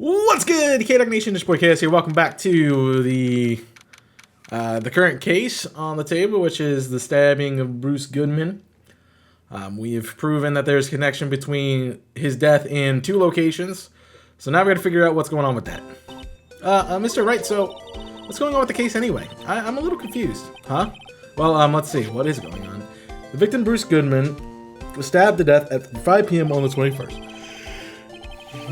What's good, K-Dog Nation? This boy KS here. Welcome back to the current case on the table, which is the stabbing of Bruce Goodman. We have proven that there's a connection between his death in two locations. So now we got to figure out what's going on with that. Mr. Wright, so what's going on with the case anyway? I'm a little confused. Huh? Well, let's see. What is going on? The victim, Bruce Goodman, was stabbed to death at 5 p.m. on the 21st.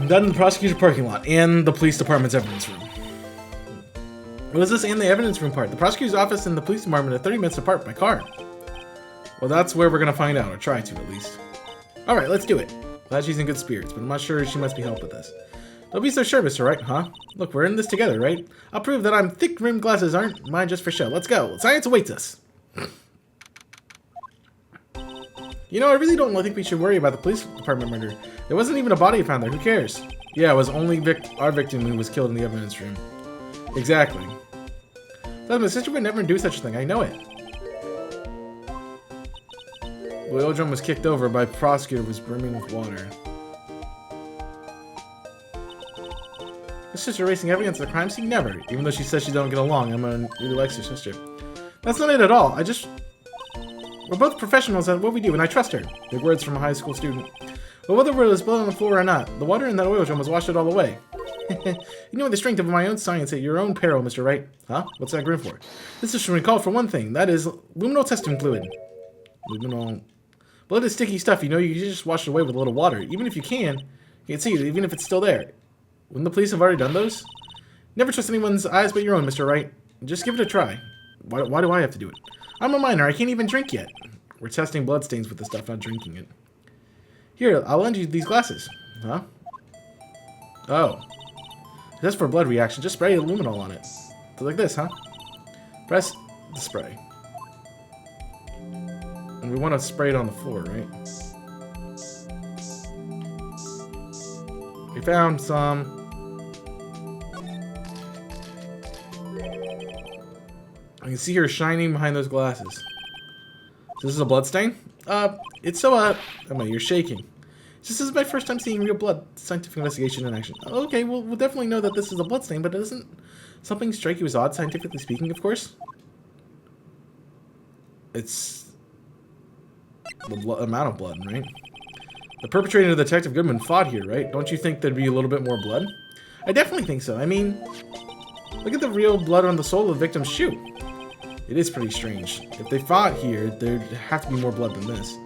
Done in the prosecutor's parking lot and the police department's evidence room. What is this in the evidence room part? The prosecutor's office and the police department are 30 minutes apart by car. Well, that's where we're going to find out, or try to at least. Alright, let's do it. Glad she's in good spirits, but I'm not sure she must be helped with this. Don't be so sure, Mr. Wright, huh? Look, we're in this together, right? I'll prove that I'm thick-rimmed glasses aren't mine just for show. Let's go. Science awaits us. You know, I really don't think we should worry about the police department murder. There wasn't even a body found there. Who cares? Yeah, it was only our victim who was killed in the evidence room. Exactly. But my sister would never do such a thing. I know it. The oil drum was kicked over by the prosecutor was brimming with water. Her sister racing evidence of the crime scene? Never. Even though she says she don't get along, Emma really likes her sister. That's not it at all. We're both professionals at what we do, and I trust her. Big words from a high school student. But whether there was blood on the floor or not, the water in that oil drum was washed it all away. You know the strength of my own science at your own peril, Mr. Wright. Huh? What's that grin for? This is recalled for one thing. That is luminol testing fluid. Luminol. Blood is sticky stuff. You know, you just wash it away with a little water. Even if you can't see it, even if it's still there. Wouldn't the police have already done those? Never trust anyone's eyes but your own, Mr. Wright. Just give it a try. Why do I have to do it? I'm a minor. I can't even drink yet. We're testing bloodstains with this stuff, not drinking it. Here, I'll lend you these glasses. Huh? Oh. That's for a blood reaction. Just spray luminol on it. So like this, huh? Press the spray. And we want to spray it on the floor, right? We found some. I can see her shining behind those glasses. So this is a blood stain? It's so, Emma, you're shaking. This is my first time seeing real blood scientific investigation in action. Okay, well, we'll definitely know that this is a blood stain, but doesn't something strike you as odd, scientifically speaking, of course? It's the amount of blood, right? The perpetrator of Detective Goodman fought here, right? Don't you think there'd be a little bit more blood? I definitely think so. I mean, look at the real blood on the sole of the victim's shoe. It is pretty strange. If they fought here, there'd have to be more blood than this.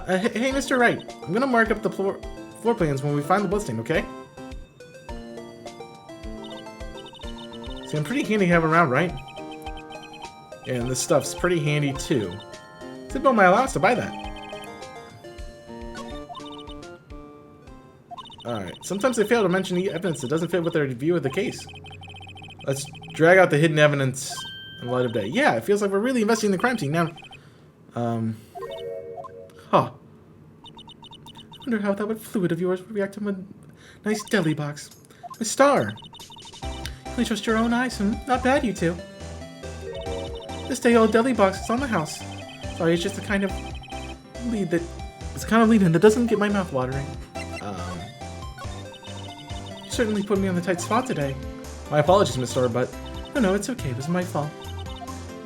Hey, Mr. Wright, I'm gonna mark up the floor plans when we find the bloodstain, okay? See, I'm pretty handy to have around, right? Yeah, and this stuff's pretty handy too. It's about my allowance to buy that. Alright, sometimes they fail to mention the evidence that doesn't fit with their view of the case. Let's drag out the hidden evidence in light of day. Yeah, it feels like we're really investigating the crime scene now. Huh. I wonder how that fluid of yours would react to my nice deli box. A star. You only trust your own eyes, not bad, you two. This day-old deli box is on the house. Sorry, it's just the kind of lead that doesn't get my mouth watering. You certainly put me on the tight spot today. My apologies, Miss Star, but no, it's okay. It was my fault.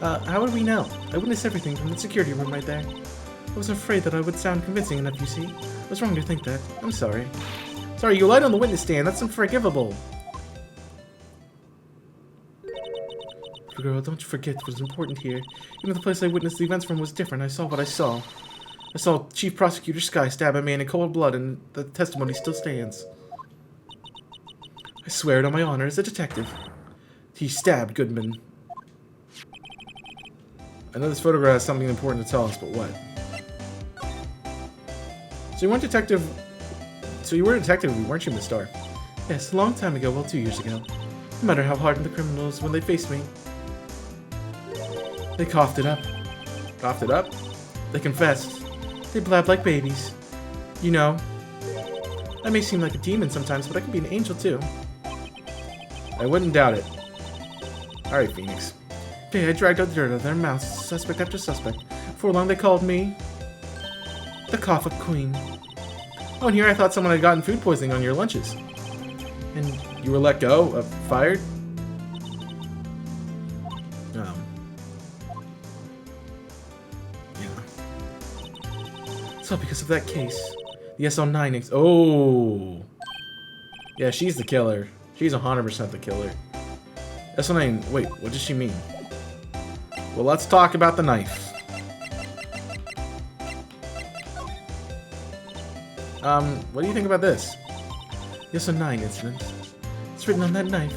How would we know? I witnessed everything from the security room right there. I was afraid that I would sound convincing enough, you see. I was wrong to think that. I'm sorry. Sorry, you lied on the witness stand. That's unforgivable. Girl, don't you forget what's important here. Even the place I witnessed the events from was different. I saw what I saw. I saw Chief Prosecutor Sky stab a man in cold blood, and the testimony still stands. I swear it on my honor as a detective. He stabbed Goodman. I know this photograph has something important to tell us, but what? So you were a detective, weren't you, Miss Starr? Yes, a long time ago, well, 2 years ago. No matter how hardened the criminals when they faced me, they coughed it up. Coughed it up? They confessed. They blabbed like babies. You know, I may seem like a demon sometimes, but I can be an angel too. I wouldn't doubt it. Alright, Phoenix. Okay, I dragged out the dirt out of their mouths, suspect after suspect. Before long, they called me the Cough Queen. Oh, and here I thought someone had gotten food poisoning on your lunches. And you were let go? Fired? Yeah. It's all because of that case. The SO9 Oh! Yeah, she's the killer. She's 100% the killer. SO9, wait, what does she mean? Well, let's talk about the knife. What do you think about this? The SO9 incident. It's written on that knife.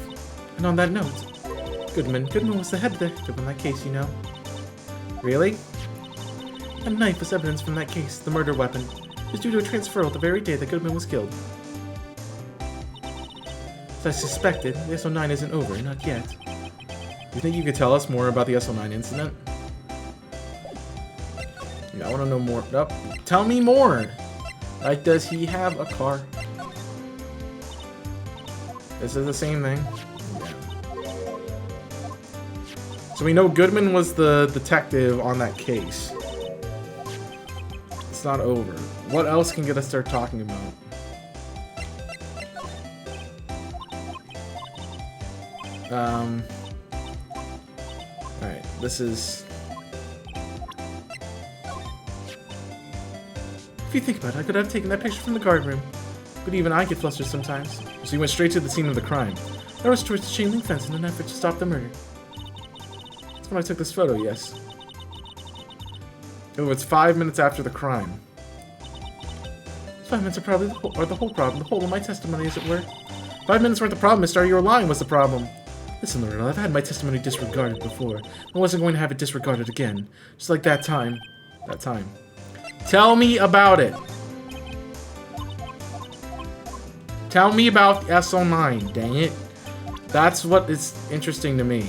And on that note. Goodman was the head detective on that case, you know. Really? A knife was evidence from that case, the murder weapon. It was due to a transferal the very day that Goodman was killed. As I suspected, the SO9 isn't over, not yet. You think you could tell us more about the SO9 incident? Yeah, I want to know more. Nope. Tell me more! Like, does he have a car? Is it the same thing? Yeah. So we know Goodman was the detective on that case. It's not over. What else can get us start talking about? Alright, this is... If you think about it, I could have taken that picture from the guard room. But even I get flustered sometimes. So you went straight to the scene of the crime. I rushed towards the chain link fence in an effort to stop the murder. That's when I took this photo, yes. Oh, it's 5 minutes after the crime. 5 minutes are probably the whole problem. The whole of my testimony, as it were. 5 minutes weren't the problem, mister. Your lying was the problem. Listen, Loretta, I've had my testimony disregarded before. I wasn't going to have it disregarded again. Just like that time. That time. Tell me about it. Tell me about SO9, dang it. That's what is interesting to me.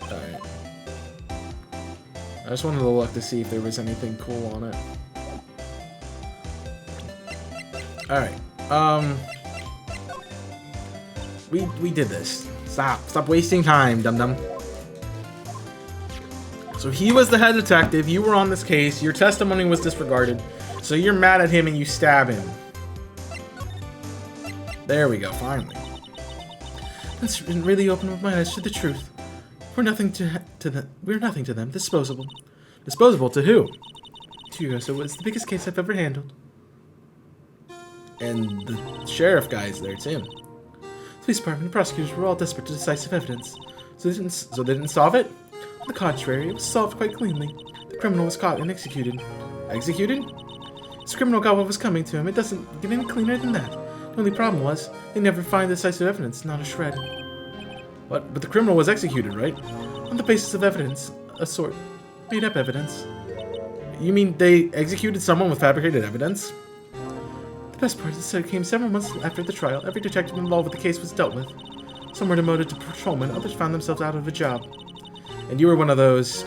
Alright. I just wanted to look to see if there was anything cool on it. Alright. We did this. Stop wasting time, dum-dum. So he was the head detective, you were on this case, your testimony was disregarded, so you're mad at him and you stab him. There we go, finally. That's really opened up my eyes to the truth. We're nothing we're nothing to them. Disposable. Disposable to who? To you, so it's the biggest case I've ever handled. And the sheriff guy's there too. The police department and prosecutors were all desperate for decisive evidence. So they didn't solve it? On the contrary, it was solved quite cleanly. The criminal was caught and executed. Executed? This criminal got what was coming to him. It doesn't get any cleaner than that. The only problem was, they never find decisive evidence, not a shred. What? But the criminal was executed, right? On the basis of evidence. A sort. Made up evidence. You mean they executed someone with fabricated evidence? The best part is that it came several months after the trial. Every detective involved with the case was dealt with. Some were demoted to patrolman, others found themselves out of a job. And you were one of those.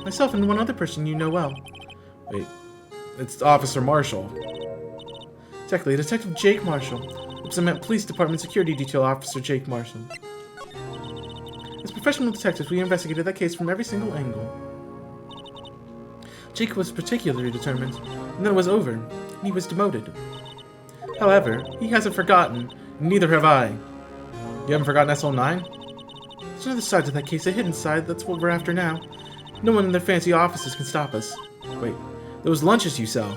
Myself and one other person you know well. Wait, it's Officer Marshall. Exactly, Detective Jake Marshall. Represent Police Department Security Detail Officer Jake Marshall. As professional detectives, we investigated that case from every single angle. Jake was particularly determined, and then it was over, and he was demoted. However, he hasn't forgotten, and neither have I. You haven't forgotten SO9? There's another side to that case, a hidden side. That's what we're after now. No one in their fancy offices can stop us. Wait, those lunches you sell.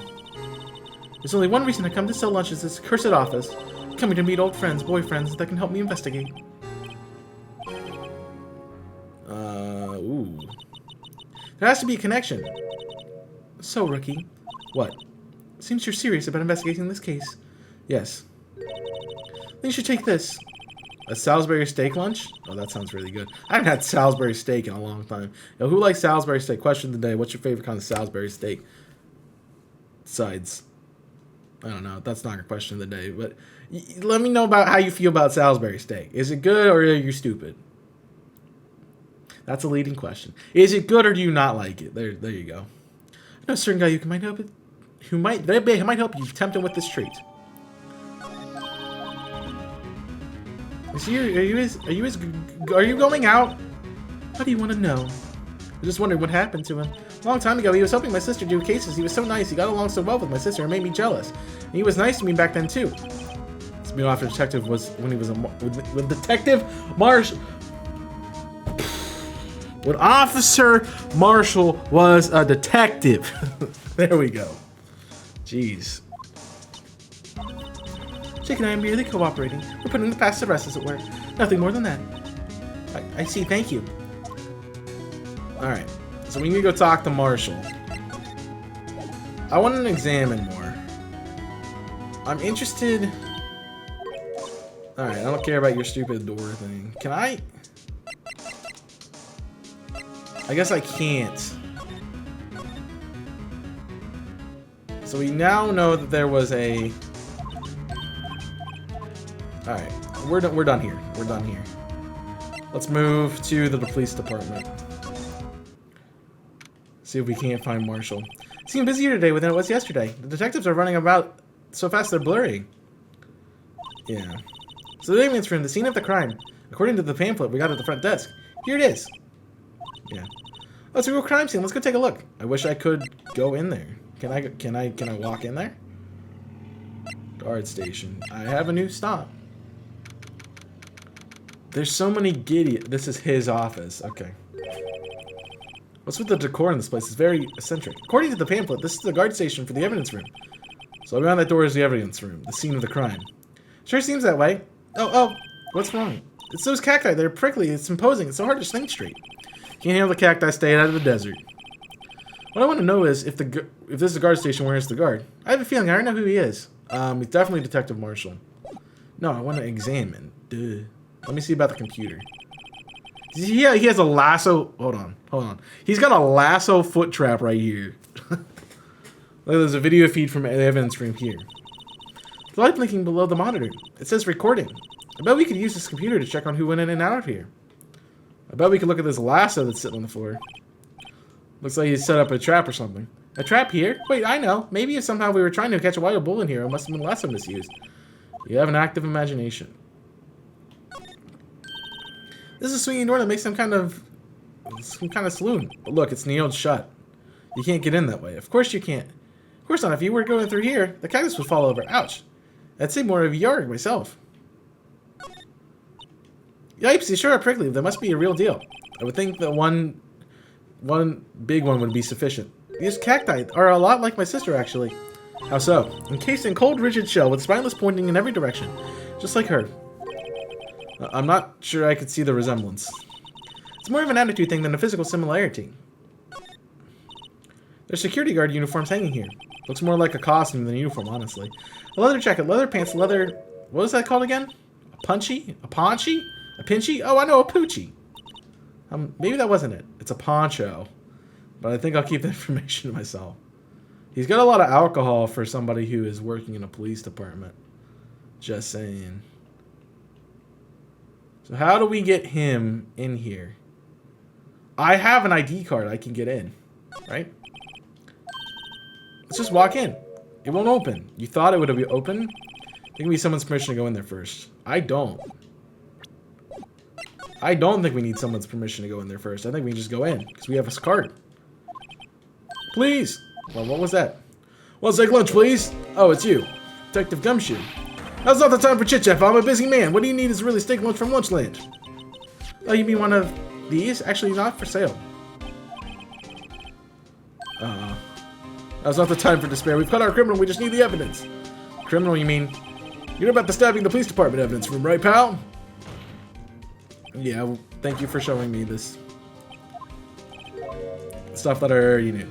There's only one reason I come to sell lunches, this cursed office. I'm coming to meet old friends, boyfriends that can help me investigate. Ooh. There has to be a connection. So, Rookie. What? Seems you're serious about investigating this case. Yes. Then you should take this. A Salisbury steak lunch? Oh, that sounds really good. I haven't had Salisbury steak in a long time. Yo, who likes Salisbury steak? Question of the day. What's your favorite kind of Salisbury steak? Sides. I don't know. That's not a question of the day. But let me know about how you feel about Salisbury steak. Is it good or are you stupid? That's a leading question. Is it good or do you not like it? There you go. I know a certain guy who might help you tempt him with this treat. Are you going out? How do you want to know? I just wondering what happened to him. long time ago, he was helping my sister do cases. He was so nice. He got along so well with my sister and made me jealous. And he was nice to me back then, too. This new officer detective was when he was with Detective Marshall. When Officer Marshall was a detective. There we go. Jeez. Jake and I are merely cooperating. We're putting the past to rest, as it were. Nothing more than that. I see. Thank you. Alright. So we need to go talk to Marshall. I want to examine more. I'm interested... Alright, I don't care about your stupid door thing. Can I... I guess I can't. So we now know that there was a... Alright, we're done here. We're done here. Let's move to the police department. See if we can't find Marshall. It seemed busier today than it was yesterday. The detectives are running about so fast they're blurry. Yeah. So the evidence room, the scene of the crime. According to the pamphlet we got at the front desk. Here it is. Yeah. Oh, it's a real crime scene. Let's go take a look. I wish I could go in there. Can I walk in there? Guard station. I have a new stop. There's so many giddy. This is his office. Okay. What's with the decor in this place? It's very eccentric. According to the pamphlet, this is the guard station for the evidence room. So behind that door is the evidence room, the scene of the crime. Sure seems that way. Oh, what's wrong? It's those cacti. They're prickly. It's imposing. It's so hard to think straight. Can't handle the cacti. Stay out of the desert. What I want to know is if this is a guard station, where is the guard? I have a feeling I already know who he is. He's definitely Detective Marshall. No, I want to examine. Duh. Let me see about the computer. Yeah, he has a lasso. Hold on. He's got a lasso foot trap right here. Look, there's a video feed from the evidence room here. The light blinking below the monitor. It says recording. I bet we could use this computer to check on who went in and out of here. I bet we could look at this lasso that's sitting on the floor. Looks like he set up a trap or something. A trap here? Wait, I know. Maybe if somehow we were trying to catch a wild bull in here, it must have been lasso misused. You have an active imagination. This is a swinging door that makes some kind of saloon. But look, it's nailed shut. You can't get in that way. Of course you can't. Of course not. If you were going through here, the cactus would fall over. Ouch. I'd say more of a yard myself. Yipes, you sure are prickly. That must be a real deal. I would think that one big one would be sufficient. These cacti are a lot like my sister, actually. How so? Encased in cold, rigid shell with spineless pointing in every direction. Just like her. I'm not sure I could see the resemblance. It's more of an attitude thing than a physical similarity. There's security guard uniforms hanging here. Looks more like a costume than a uniform, honestly. A leather jacket, leather pants, leather... What was that called again? A punchy? A paunchy? A pinchy? Oh, I know, a poochie. Maybe that wasn't it. It's a poncho. But I think I'll keep the information to myself. He's got a lot of alcohol for somebody who is working in a police department. Just saying. So how do we get him in here? I have an ID card. I can get in. Right? Let's just walk in. It won't open. You thought it would be open? I think we need someone's permission to go in there first. I don't think we need someone's permission to go in there first. I think we can just go in. Because we have a card. Please. Well, what was that? Well, take lunch, please. Oh, it's you. Detective Gumshoe. Now's not the time for chit-chat. I'm a busy man. What do you need is really steak lunch from Lunchland. Oh, you mean one of these? Actually, not for sale. Now's not the time for despair. We've caught our criminal. We just need the evidence. Criminal, you mean? You know about the stabbing in the police department evidence room, right, pal? Yeah, well, thank you for showing me this stuff that I already knew.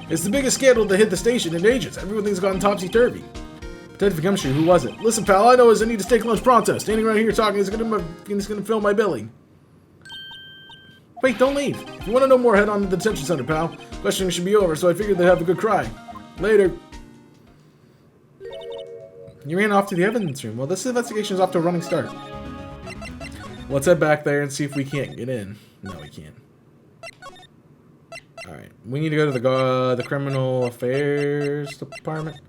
It's the biggest scandal that hit the station in ages. Everything's gone topsy-turvy. Detective Gumshoe, who was it? Listen, pal, all I know is I need to steak lunch pronto. Standing around here talking is gonna fill my belly. Wait, don't leave. If you want to know more, head on to the detention center, pal. Questioning should be over, so I figured they'd have a good cry. Later. You ran off to the evidence room. Well, this investigation is off to a running start. Let's head back there and see if we can't get in. No, we can't. Alright. We need to go to the criminal affairs department.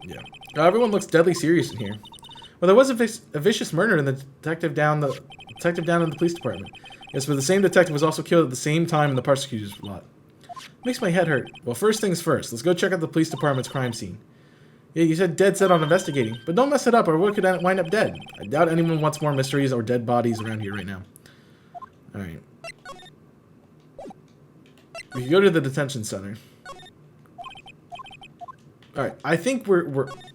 Yeah. Everyone looks deadly serious in here. Well, there was a vicious murder in the detective down in the police department. Yes, but the same detective was also killed at the same time in the prosecutor's lot. Makes my head hurt. Well, first things first. Let's go check out the police department's crime scene. Yeah, you said dead set on investigating, but don't mess it up or we could wind up dead. I doubt anyone wants more mysteries or dead bodies around here right now. Alright. We can go to the detention center. Alright, I think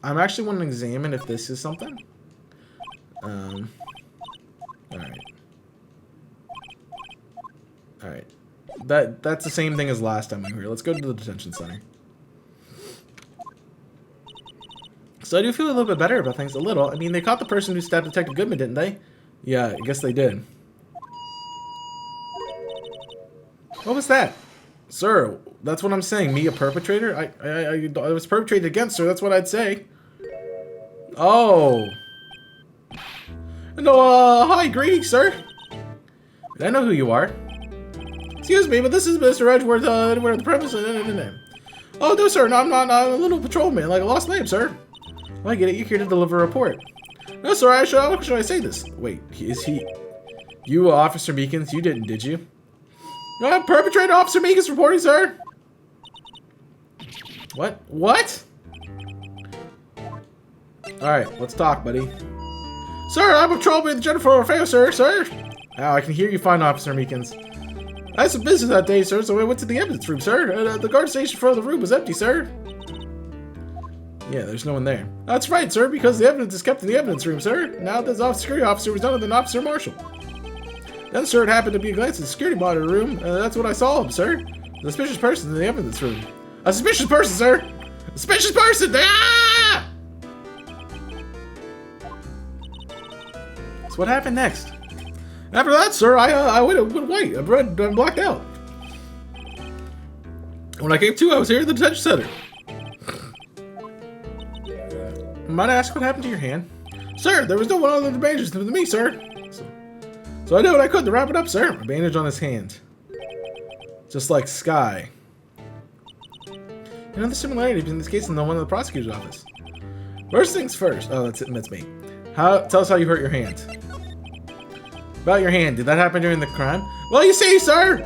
I'm actually want to examine if this is something. Alright. Alright. That's the same thing as last time we were here. Let's go to the detention center. So I do feel a little bit better about things, a little. I mean, they caught the person who stabbed Detective Goodman, didn't they? Yeah, I guess they did. What was that? Sir, that's what I'm saying. Me, a perpetrator? I was perpetrated against, sir. That's what I'd say. Oh. No, hi, greetings, sir. I know who you are. Excuse me, but this is Mr. Edgeworth, anywhere at the premises. Oh, no, sir. No, I'm not. I'm a little patrolman, like a lost lamb, sir. Well, I get it. You're here to deliver a report. No, sir. How should I say this? Wait, is he... You, Officer Meekins, you didn't, did you? Perpetrator Officer Meekins reporting, sir. What? What? Alright, let's talk, buddy. Sir, I'm a patrolman, Jennifer Orfeo, sir. Oh, I can hear you fine, Officer Meekins. I had some business that day, sir, so I went to the evidence room, sir. The guard station for the room was empty, sir. Yeah, there's no one there. That's right, sir, because the evidence is kept in the evidence room, sir. Now this security officer was none other than Officer Marshall. Then, sir, it happened to be a glance at the security monitor room. That's what I saw him, sir. A suspicious person in the evidence room. A suspicious person, sir! A suspicious person! Ah! So what happened next? After that, sir, I went white. I blacked out. When I came to, I was here at the detention center. Might I ask what happened to your hand? Sir, there was no one other than bandages than me, sir. So I did what I could to wrap it up, sir. A bandage on his hand. Just like Sky. You know the similarity between this case and the one in the prosecutor's office. First things first. Oh, that's it. That's me. Tell us how you hurt your hand. About your hand. Did that happen during the crime? Well, you see, sir.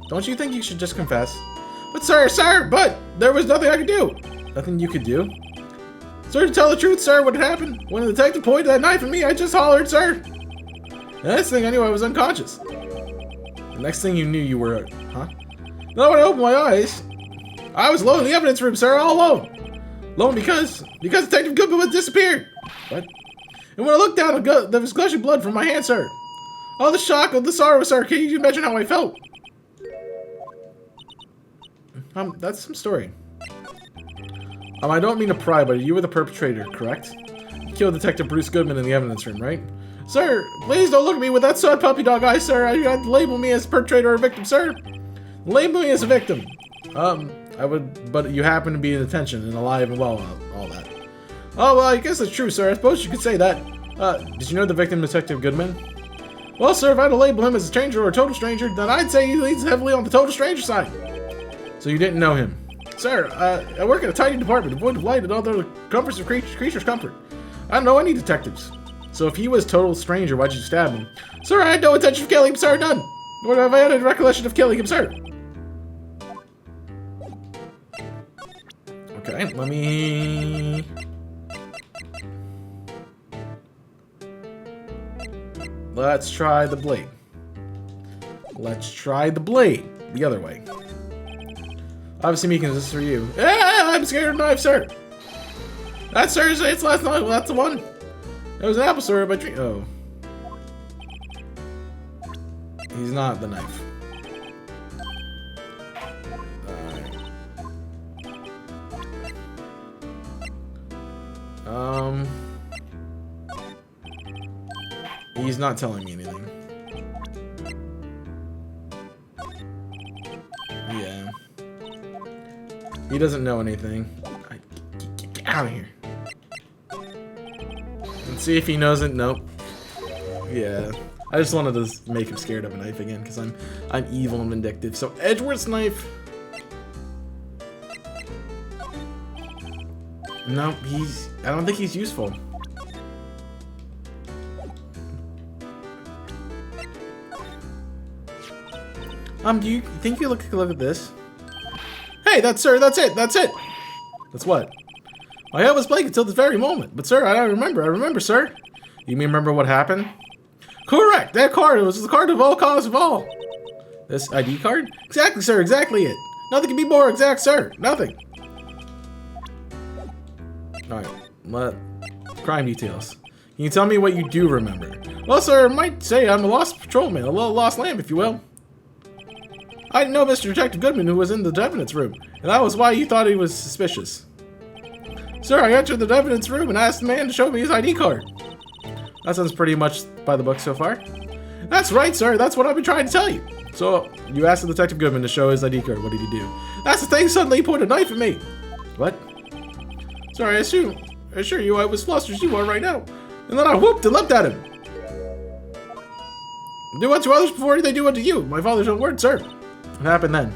Don't you think you should just confess? But but there was nothing I could do. Nothing you could do? Sir, to tell the truth, sir, what had happened? When the detective pointed that knife at me, I just hollered, sir. The next thing I knew, I was unconscious. The next thing you knew, you were, huh? Then when I opened my eyes, I was alone in the evidence room, sir, all alone. Alone because Detective Goodman had disappeared. What? And when I looked down, there was gushing blood from my hand, sir. All the shock, all the sorrow, sir. Can you imagine how I felt? That's some story. I don't mean to pry, but you were the perpetrator, correct? You killed Detective Bruce Goodman in the evidence room, right? Sir, please don't look at me with that sad puppy dog eye, sir. You had to label me as a perpetrator or a victim, sir. Label me as a victim. I would, but you happen to be in detention and alive and well, all that. Oh, well, I guess that's true, sir. I suppose you could say that. Did you know the victim, Detective Goodman? Well, sir, if I had to label him as a stranger or a total stranger, then I'd say he leans heavily on the total stranger side. So you didn't know him. Sir, I work in a tiny department, devoid of light and other comforts of creatures' comfort. I don't know any detectives. So if he was a total stranger, why'd you stab him? Sir, I had no intention of killing him, sir, none. Nor have I had any recollection of killing him, sir. Okay, let me... Let's try the blade. Let's try the blade. The other way. Obviously, Meekins, this is for you. Yeah, I'm scared of knives, sir. That's Thursday, it's last night. Well, that's the one. It was an apple story by tree. Oh. He's not the knife. Alright. He's not telling me anything. Yeah. He doesn't know anything. Get out of here. Let's see if he knows it. Nope. Yeah. I just wanted to make him scared of a knife again because I'm evil and vindictive. So Edgeworth's knife. No, I don't think he's useful. Do you think you look at this? Hey, that's it. That's what? My head was blank until this very moment. But sir, I remember, sir. You mean remember what happened? Correct! That card, it was the card of all cause of all. This ID card? Exactly, sir, exactly it. Nothing can be more exact, sir. Nothing. Alright, crime details. Can you tell me what you do remember? Well, sir, I might say I'm a lost patrolman, a little lost lamb, if you will. I didn't know Mr. Detective Goodman, who was in the evidence room, and that was why you thought he was suspicious. Sir, I entered the evidence room and asked the man to show me his ID card. That sounds pretty much by the book so far. That's right, sir. That's what I've been trying to tell you. So, you asked the Detective Goodman to show his ID card. What did he do? That's the thing. Suddenly he pointed a knife at me. What? Sorry, I assure you I was flustered as you are right now. And then I whooped and leapt at him. Do unto others before they do unto you. My father's own word, sir. What happened then?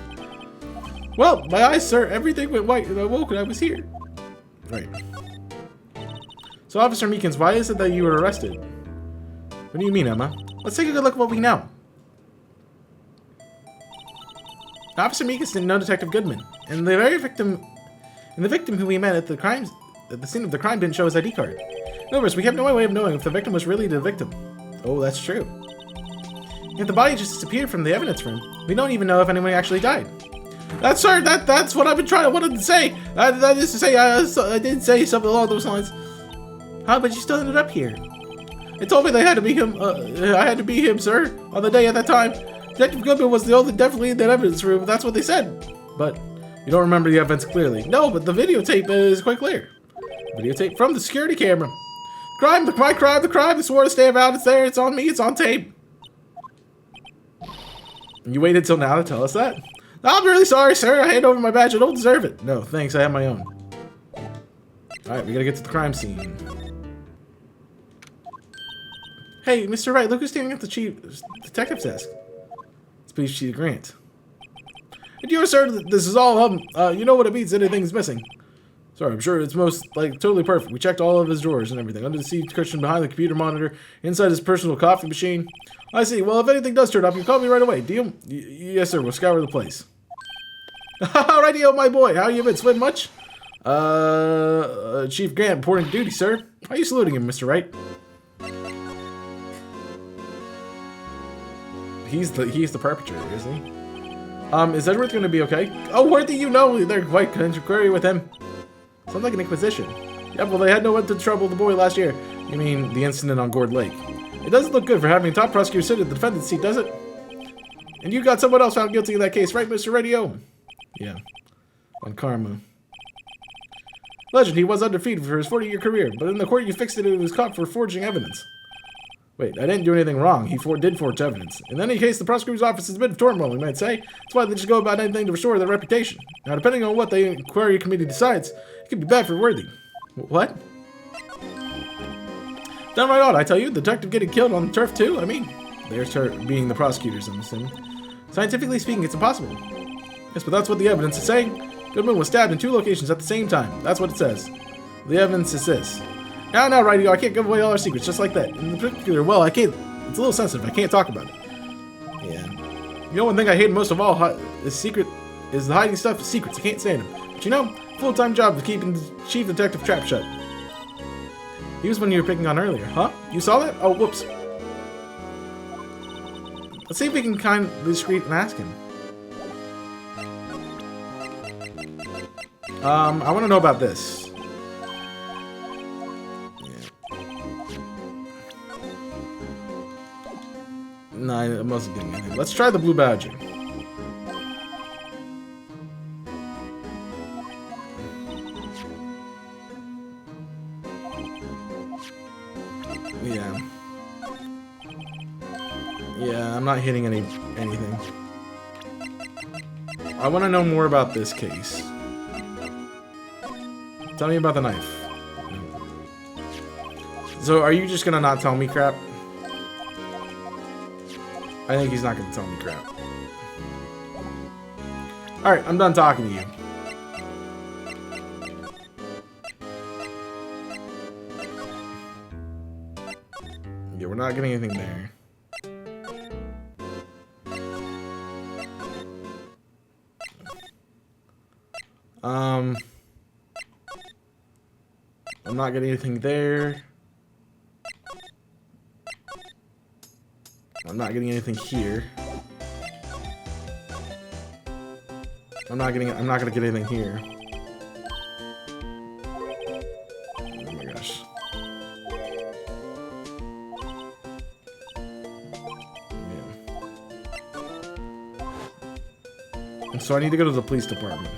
Well, my eyes, sir, everything went white and I woke and I was here. Right. So, Officer Meekins, why is it that you were arrested? What do you mean, Emma? Let's take a good look at what we know. Officer Meekins didn't know Detective Goodman, and the victim who we met at the scene of the crime didn't show his ID card. In other words, we have no way of knowing if the victim was really the victim. Oh, that's true. If the body just disappeared from the evidence room, we don't even know if anyone actually died. That's what I've been wanted to say. That is to say, I did say something along those lines. Huh, but you still ended up here. They told me they had to be him, I had to be him, sir, on the day at that time. Detective Goodman was the only definitely in that evidence room, that's what they said. But you don't remember the events clearly. No, but the videotape is quite clear. Videotape from the security camera. The crime, they swore to stay about, it's there, it's on me, it's on tape. You waited till now to tell us that? I'm really sorry, sir, I hand over my badge, I don't deserve it. No, thanks, I have my own. Alright, we gotta get to the crime scene. Hey, Mr. Wright, look who's standing at the chief detective's desk. It's Police Chief Grant. And you're certain that this is all you know what it means, anything's missing. Sorry, I'm sure it's totally perfect. We checked all of his drawers and everything. Under the seat cushion, behind the computer monitor, inside his personal coffee machine. I see. Well, if anything does turn up, you call me right away. Deal? Yes, sir. We'll scour the place. Alrighty, my boy. How you been? Swim much? Chief Grant reporting to duty, sir. Why are you saluting him, Mr. Wright? He's the perpetrator, isn't he? Is Edward going to be okay? Oh, what do you know? They're quite contrary with him. Sounds like an inquisition. Yeah, well, they had no one to trouble the boy last year. You mean the incident on Gourd Lake? It doesn't look good for having a top prosecutor sit at the defendant's seat, does it? And you got someone else found guilty in that case, right, Mr. Radio? Yeah. On karma. Legend, he was undefeated for his 40-year career, but in the court you fixed it and he was caught for forging evidence. Wait, I didn't do anything wrong. He did forge evidence. In any case, the prosecutor's office is a bit of turmoil, we might say. That's why they just go about anything to restore their reputation. Now, depending on what the inquiry committee decides, it could be bad for Worthy. What? Downright odd, I tell you. The detective getting killed on the turf, too? I mean, they're being the prosecutors, I'm assuming. Scientifically speaking, it's impossible. Yes, but that's what the evidence is saying. Goodman was stabbed in 2 locations at the same time. That's what it says. The evidence is this. Now, Righty, I can't give away all our secrets just like that. In particular, well, I can't. It's a little sensitive. I can't talk about it. Yeah. You know, one thing I hate most of all is the hiding stuff is secrets. I can't stand them. But you know, full-time job of keeping the chief detective trap shut. He was one you were picking on earlier, huh? You saw that? Oh, whoops. Let's see if we can kind of be discreet and ask him. I want to know about this. No, I wasn't getting anything. Let's try the blue badger. Yeah. Yeah, I'm not hitting anything. I want to know more about this case. Tell me about the knife. So, are you just gonna not tell me crap? I think he's not gonna tell me crap. Alright, I'm done talking to you. Yeah, we're not getting anything there. I'm not getting anything there. I'm not getting anything here. I'm not gonna get anything here. Oh my gosh. Yeah. So I need to go to the police department.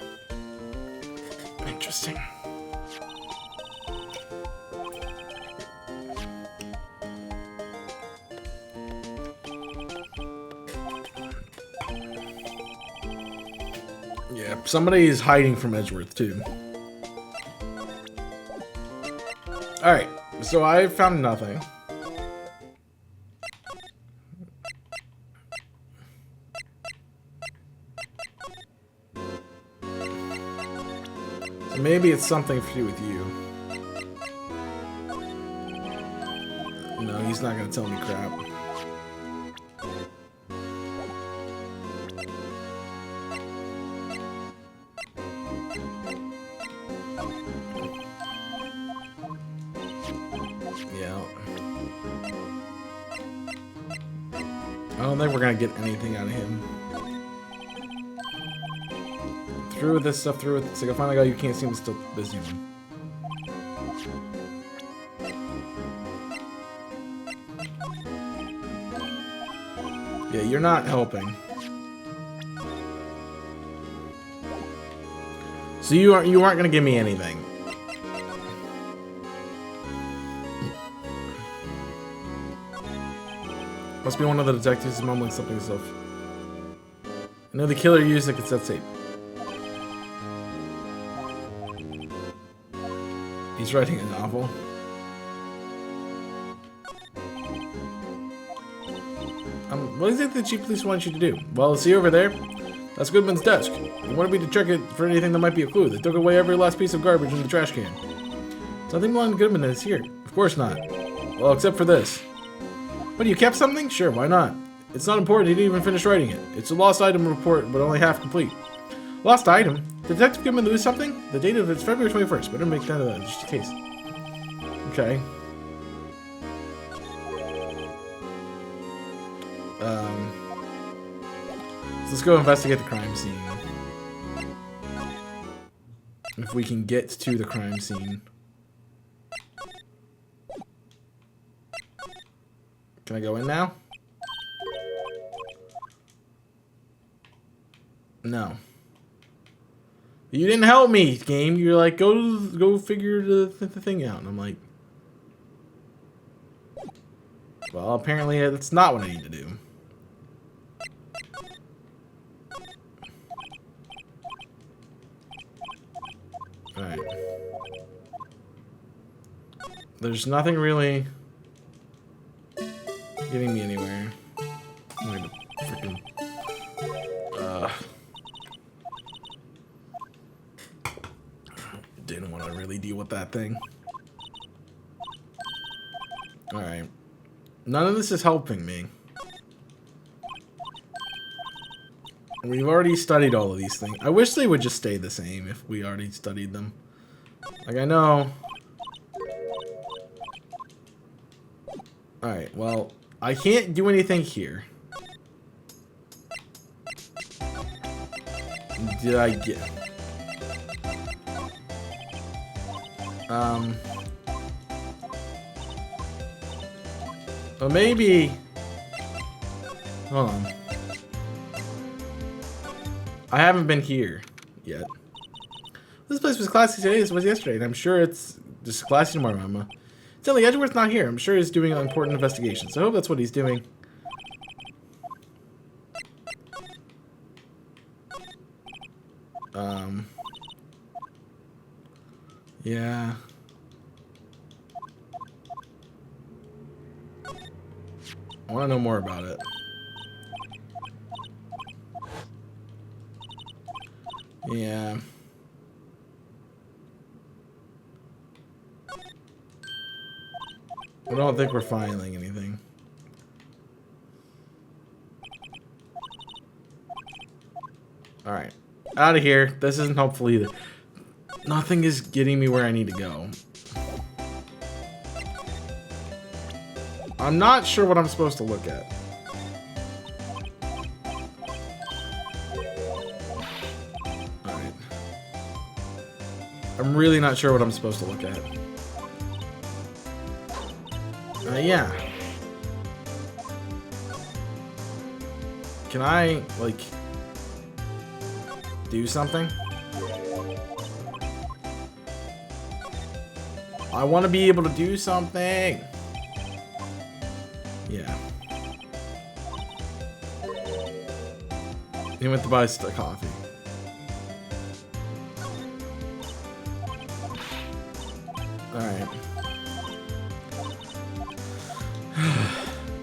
Interesting. Yeah, somebody is hiding from Edgeworth, too. Alright, so I found nothing. So maybe it's something to do with you. No, he's not gonna tell me crap. I don't think we're gonna get anything out of him. Through with this stuff, through with it. So I finally got you can't see him still busy one. Yeah, you're not helping. So you aren't gonna give me anything. Must be one of the detectives mumbling something himself. I know the killer used the cassette tape. He's writing a novel. What is it the chief police want you to do? Well, see over there? That's Goodman's desk. They wanted me to check it for anything that might be a clue. They took away every last piece of garbage in the trash can. Nothing belonging to Goodman is here. Of course not. Well, except for this. What, you kept something? Sure, why not? It's not important, he didn't even finish writing it. It's a lost item report, but only half complete. Lost item? Detective Goodman lose something? The date of it's February 21st. Better make note of that, just in case. Okay. So let's go investigate the crime scene. If we can get to the crime scene. Can I go in now? No. You didn't help me, game. You're like, go figure the thing out. And I'm like, well, apparently that's not what I need to do. Alright. There's nothing really getting me anywhere. I'm gonna freaking... Didn't want to really deal with that thing. Alright. None of this is helping me. We've already studied all of these things. I wish they would just stay the same if we already studied them. Like, I know... Alright, well, I can't do anything here. Did I get... Well, maybe... Hold on. I haven't been here yet. This place was classy today as was yesterday, and I'm sure it's just classy tomorrow, Mama. Silly, Edgeworth's not here. I'm sure he's doing an important investigation, so I hope that's what he's doing. Yeah. I want to know more about it. Yeah. I don't think we're filing anything. Alright. Out of here. This isn't helpful either. Nothing is getting me where I need to go. I'm not sure what I'm supposed to look at. Alright. I'm really not sure what I'm supposed to look at. Yeah. Can I, like, do something? I want to be able to do something. Yeah. He went to buy the coffee. Alright.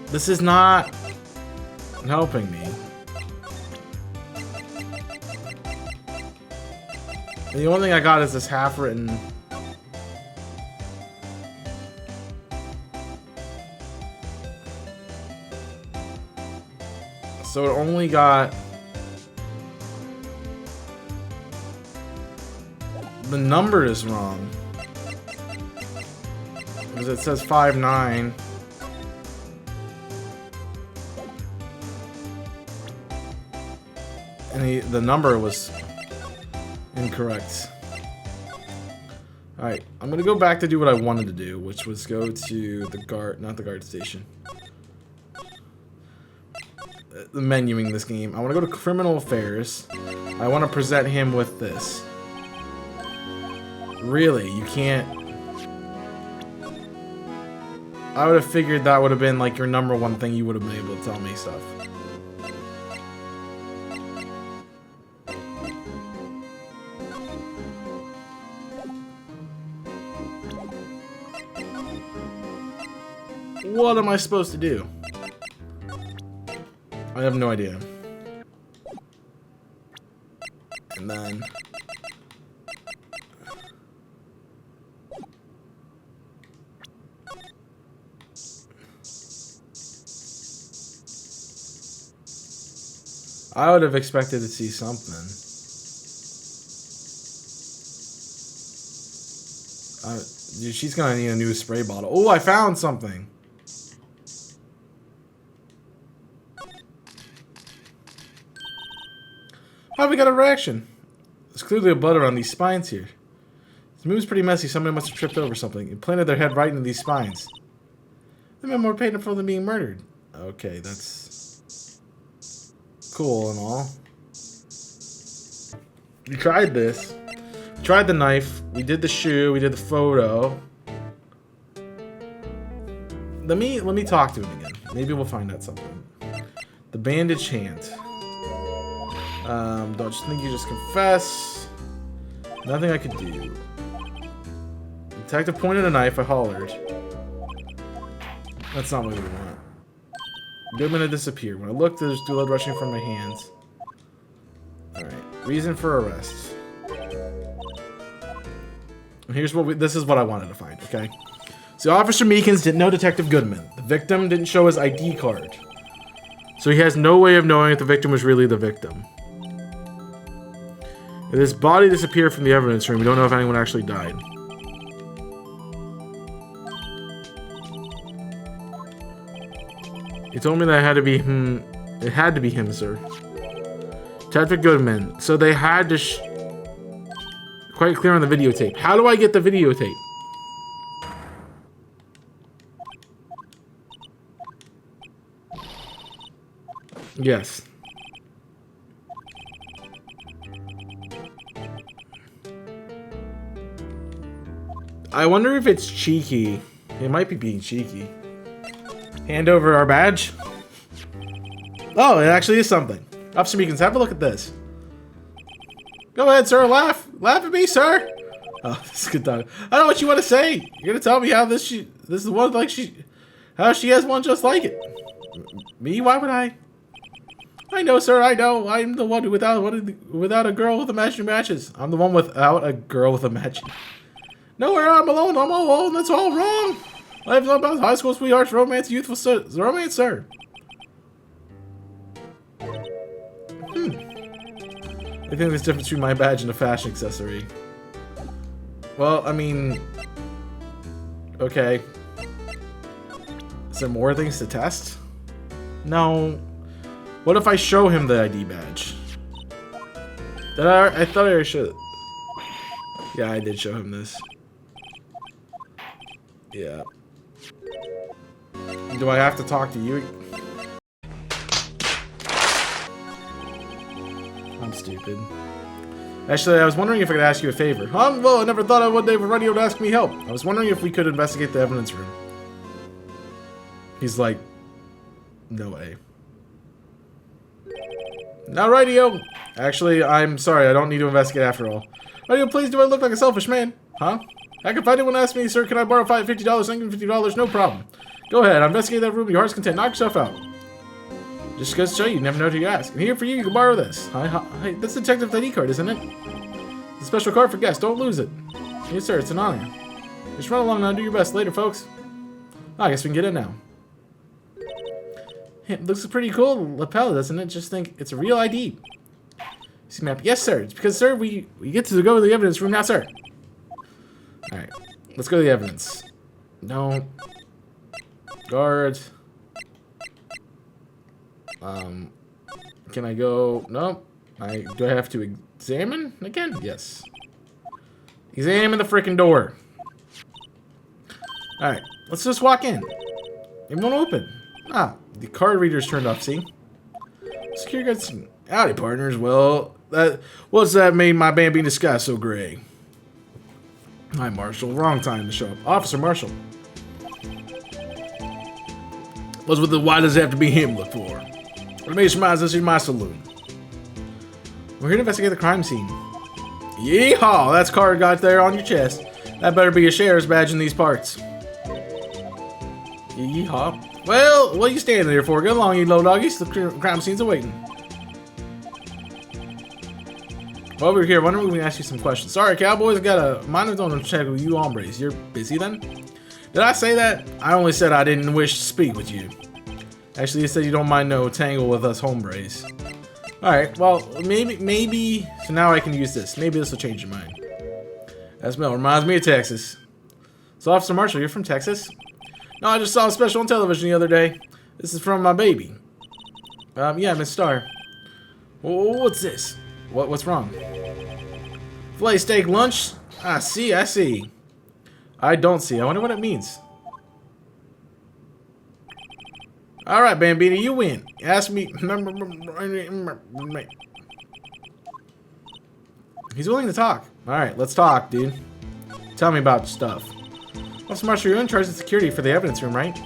This is not helping me. The only thing I got is this half-written... So it only got... The number is wrong. Because it says 5-9. And the number was incorrect. Alright, I'm gonna go back to do what I wanted to do, which was go to the guard, not the guard station. The menuing this game. I want to go to Criminal Affairs. I want to present him with this. Really, you can't... I would have figured that would have been like your number one thing you would have been able to tell me stuff. What am I supposed to do? I have no idea. And then... I would have expected to see something. Dude, she's gonna need a new spray bottle. Oh, I found something! How have we got a reaction? There's clearly a blood around these spines here. This move's pretty messy. Somebody must have tripped over something and planted their head right into these spines. They've been more painful than being murdered. Okay, that's cool and all. We tried this. We tried the knife. We did the shoe. We did the photo. Let me talk to him again. Maybe we'll find out something. The bandaged hand. Don't just think you just confess. Nothing I could do. Detective pointed a knife. I hollered. That's not what we want. Goodman had disappeared. When I looked, there's blood rushing from my hands. Alright. Reason for arrest. Here's what this is what I wanted to find, okay? So Officer Meekins didn't know Detective Goodman. The victim didn't show his ID card. So he has no way of knowing if the victim was really the victim. If this body disappeared from the evidence room, we don't know if anyone actually died. He told me that it had to be him. It had to be him, sir. Detective Goodman. So they had to quite clear on the videotape. How do I get the videotape? Yes. I wonder if it's cheeky. It might be being cheeky. Hand over our badge. Oh, it actually is something. Officer Meekins, have a look at this. Go ahead, sir. Laugh. Laugh at me, sir. Oh, this is good time. I know what you want to say. You're gonna tell me how this is one like how she has one just like it. Me? Why would I? I know, sir. I know. I'm the one without a girl with a matching matches. I'm the one without a girl with a matching. Nowhere. I'm alone. I'm all alone. That's all wrong. Life's all about high school sweethearts, romance, youthful romance, sir. I think there's a difference between my badge and a fashion accessory. Well, I mean... Okay. Is there more things to test? No. What if I show him the ID badge? I thought I should. Yeah, I did show him this. Yeah. Do I have to talk to you? I'm stupid. Actually, I was wondering if I could ask you a favor. Well, I never thought one day Radio would ask me help. I was wondering if we could investigate the evidence room. He's like, no way. Now, Radio. Actually, I'm sorry. I don't need to investigate after all. Radio, please, do I look like a selfish man? Huh? Heck, if anyone asks me, sir, can I borrow $50? I can give $50, no problem. Go ahead, investigate that room. Your heart's content. Knock yourself out. Just goes to show you never know who you ask. And here for you, you can borrow this. Hi, that's Detective ID card, isn't it? It's a special card for guests. Don't lose it. Yes, sir. It's an honor. Just run along now and do your best. Later, folks. I guess we can get in now. It looks pretty cool lapel, doesn't it? Just think it's a real ID. See map. Yes, sir. It's because, sir, we get to go to the evidence room now, sir. Alright. Let's go to the evidence. No. Guard. Can I go? No. Do I have to examine again? Yes. Examine the freaking door. Alright. Let's just walk in. It won't open. Ah, the card reader's turned off, see? Security guards. Howdy, partners. Well, what's that made my Bambina sky so gray? Hi, Marshall. Wrong time to show up. Officer Marshall. Why does it have to be him look for? What made you smile? This is my saloon. We're here to investigate the crime scene. Yeehaw! That's card got there on your chest. That better be a sheriff's badge in these parts. Yeehaw. Well, what are you standing there for? Get along, you low doggies. The crime scene's awaiting. While we're here, why don't we ask you some questions? Sorry, cowboys, I got a minor don't check with you hombres. You're busy then? Did I say that? I only said I didn't wish to speak with you. Actually, you said you don't mind no tangle with us hombres. Alright, well, maybe, so now I can use this. Maybe this will change your mind. That smell reminds me of Texas. So, Officer Marshall, you're from Texas? No, I just saw a special on television the other day. This is from my baby. Yeah, Miss Starr. What's this? What's wrong? Filet steak lunch? I see. I don't see. I wonder what it means. Alright, Bambina, you win. Ask me. He's willing to talk. Alright, let's talk, dude. Tell me about stuff. Officer Marshall, you're in charge of security for the evidence room, right?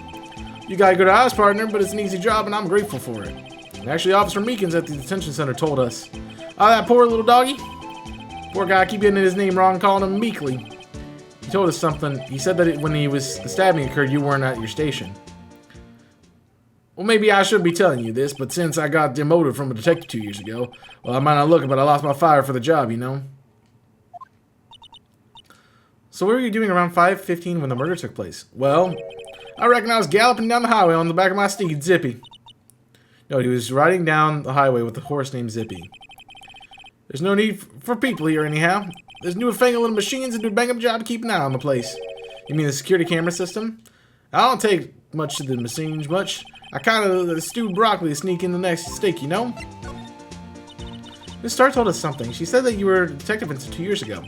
You got a good house, partner, but it's an easy job and I'm grateful for it. And actually, Officer Meekins at the detention center told us. Oh, that poor little doggy? Poor guy, I keep getting his name wrong, calling him Meekly. He told us something. He said that when the stabbing occurred, you weren't at your station. Well, maybe I should be telling you this, but since I got demoted from a detective 2 years ago, well, I might not look it, but I lost my fire for the job, you know? So what were you doing around 5:15 when the murder took place? Well, I reckon I was galloping down the highway on the back of my steed, Zippy. No, he was riding down the highway with a horse named Zippy. There's no need for people here anyhow. There's newfangled little machines that do a bang-up job to keep an eye on the place. You mean the security camera system? I don't take much to the machines, much. I kind of stewed broccoli to sneak in the next steak, you know? Miss Starr told us something. She said that you were a detective until 2 years ago.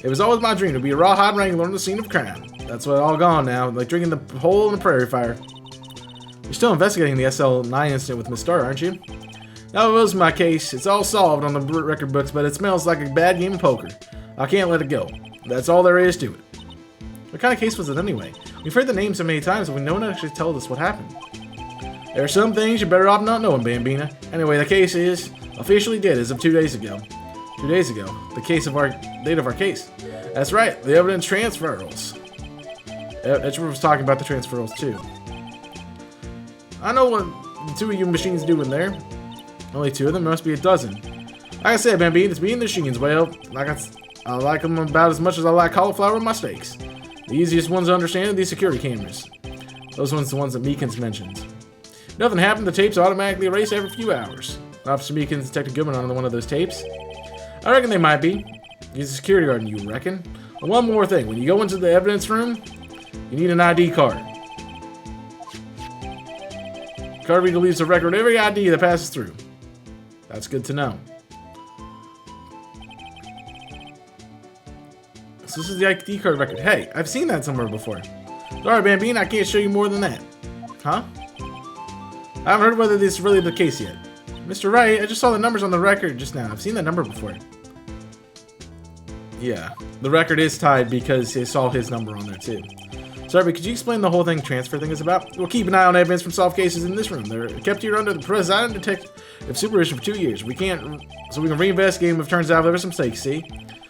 It was always my dream to be a rawhide wrangler on the scene of crime. That's what all gone now, like drinking the hole in the prairie fire. You're still investigating the SL9 incident with Miss Starr, aren't you? That was my case. It's all solved on the record books, but it smells like a bad game of poker. I can't let it go. That's all there is to it. What kind of case was it anyway? We've heard the name so many times, but no one actually told us what happened. There are some things you're better off not knowing, Bambina. Anyway, the case is officially dead as of 2 days ago. 2 days ago. The date of our case. That's right, the evidence transferals. Edgeworth was talking about the transferals too. I know what the two of you machines do in there. Only two of them, must be a dozen. Like I said, Bambina, it's being the machines. Well, I like them about as much as I like cauliflower with my steaks. The easiest ones to understand are these security cameras. Those ones are the ones that Meekins mentioned. Nothing happened, the tapes automatically erase every few hours. Officer Meekins, Detective Goodman on one of those tapes. I reckon they might be. He's a security guard, you reckon? And one more thing. When you go into the evidence room, you need an ID card. Card reader leaves a record of every ID that passes through. That's good to know. So this is the ID card record. Hey, I've seen that somewhere before. Sorry, Bambine, I can't show you more than that. Huh? I haven't heard whether this is really the case yet. Mr. Wright, I just saw the numbers on the record just now. I've seen that number before. Yeah, the record is tied because they saw his number on there too. Sorry, but could you explain the whole transfer thing is about? We'll keep an eye on evidence from solved cases in this room. They're kept here under the presiding detective supervision for 2 years. So we can reinvestigate them if it turns out there were some mistakes, see?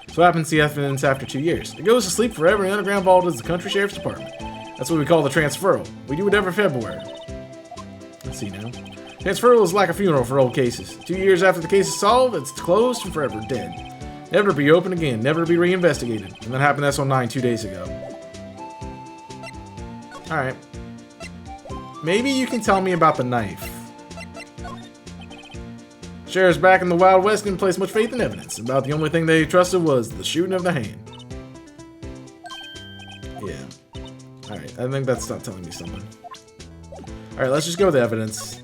So what happens to the evidence after 2 years? It goes to sleep forever in the underground vault as the country sheriff's department. That's what we call the transferal. We do it every February. Let's see now. Transferal is like a funeral for old cases. 2 years after the case is solved, it's closed and forever dead. Never to be opened again, never to be reinvestigated. And that happened to SO9 2 days ago. Alright. Maybe you can tell me about the knife. Sheriff's back in the Wild West didn't place much faith in evidence. About the only thing they trusted was the shooting of the hand. Yeah. Alright, I think that's not telling me something. Alright, let's just go with the evidence.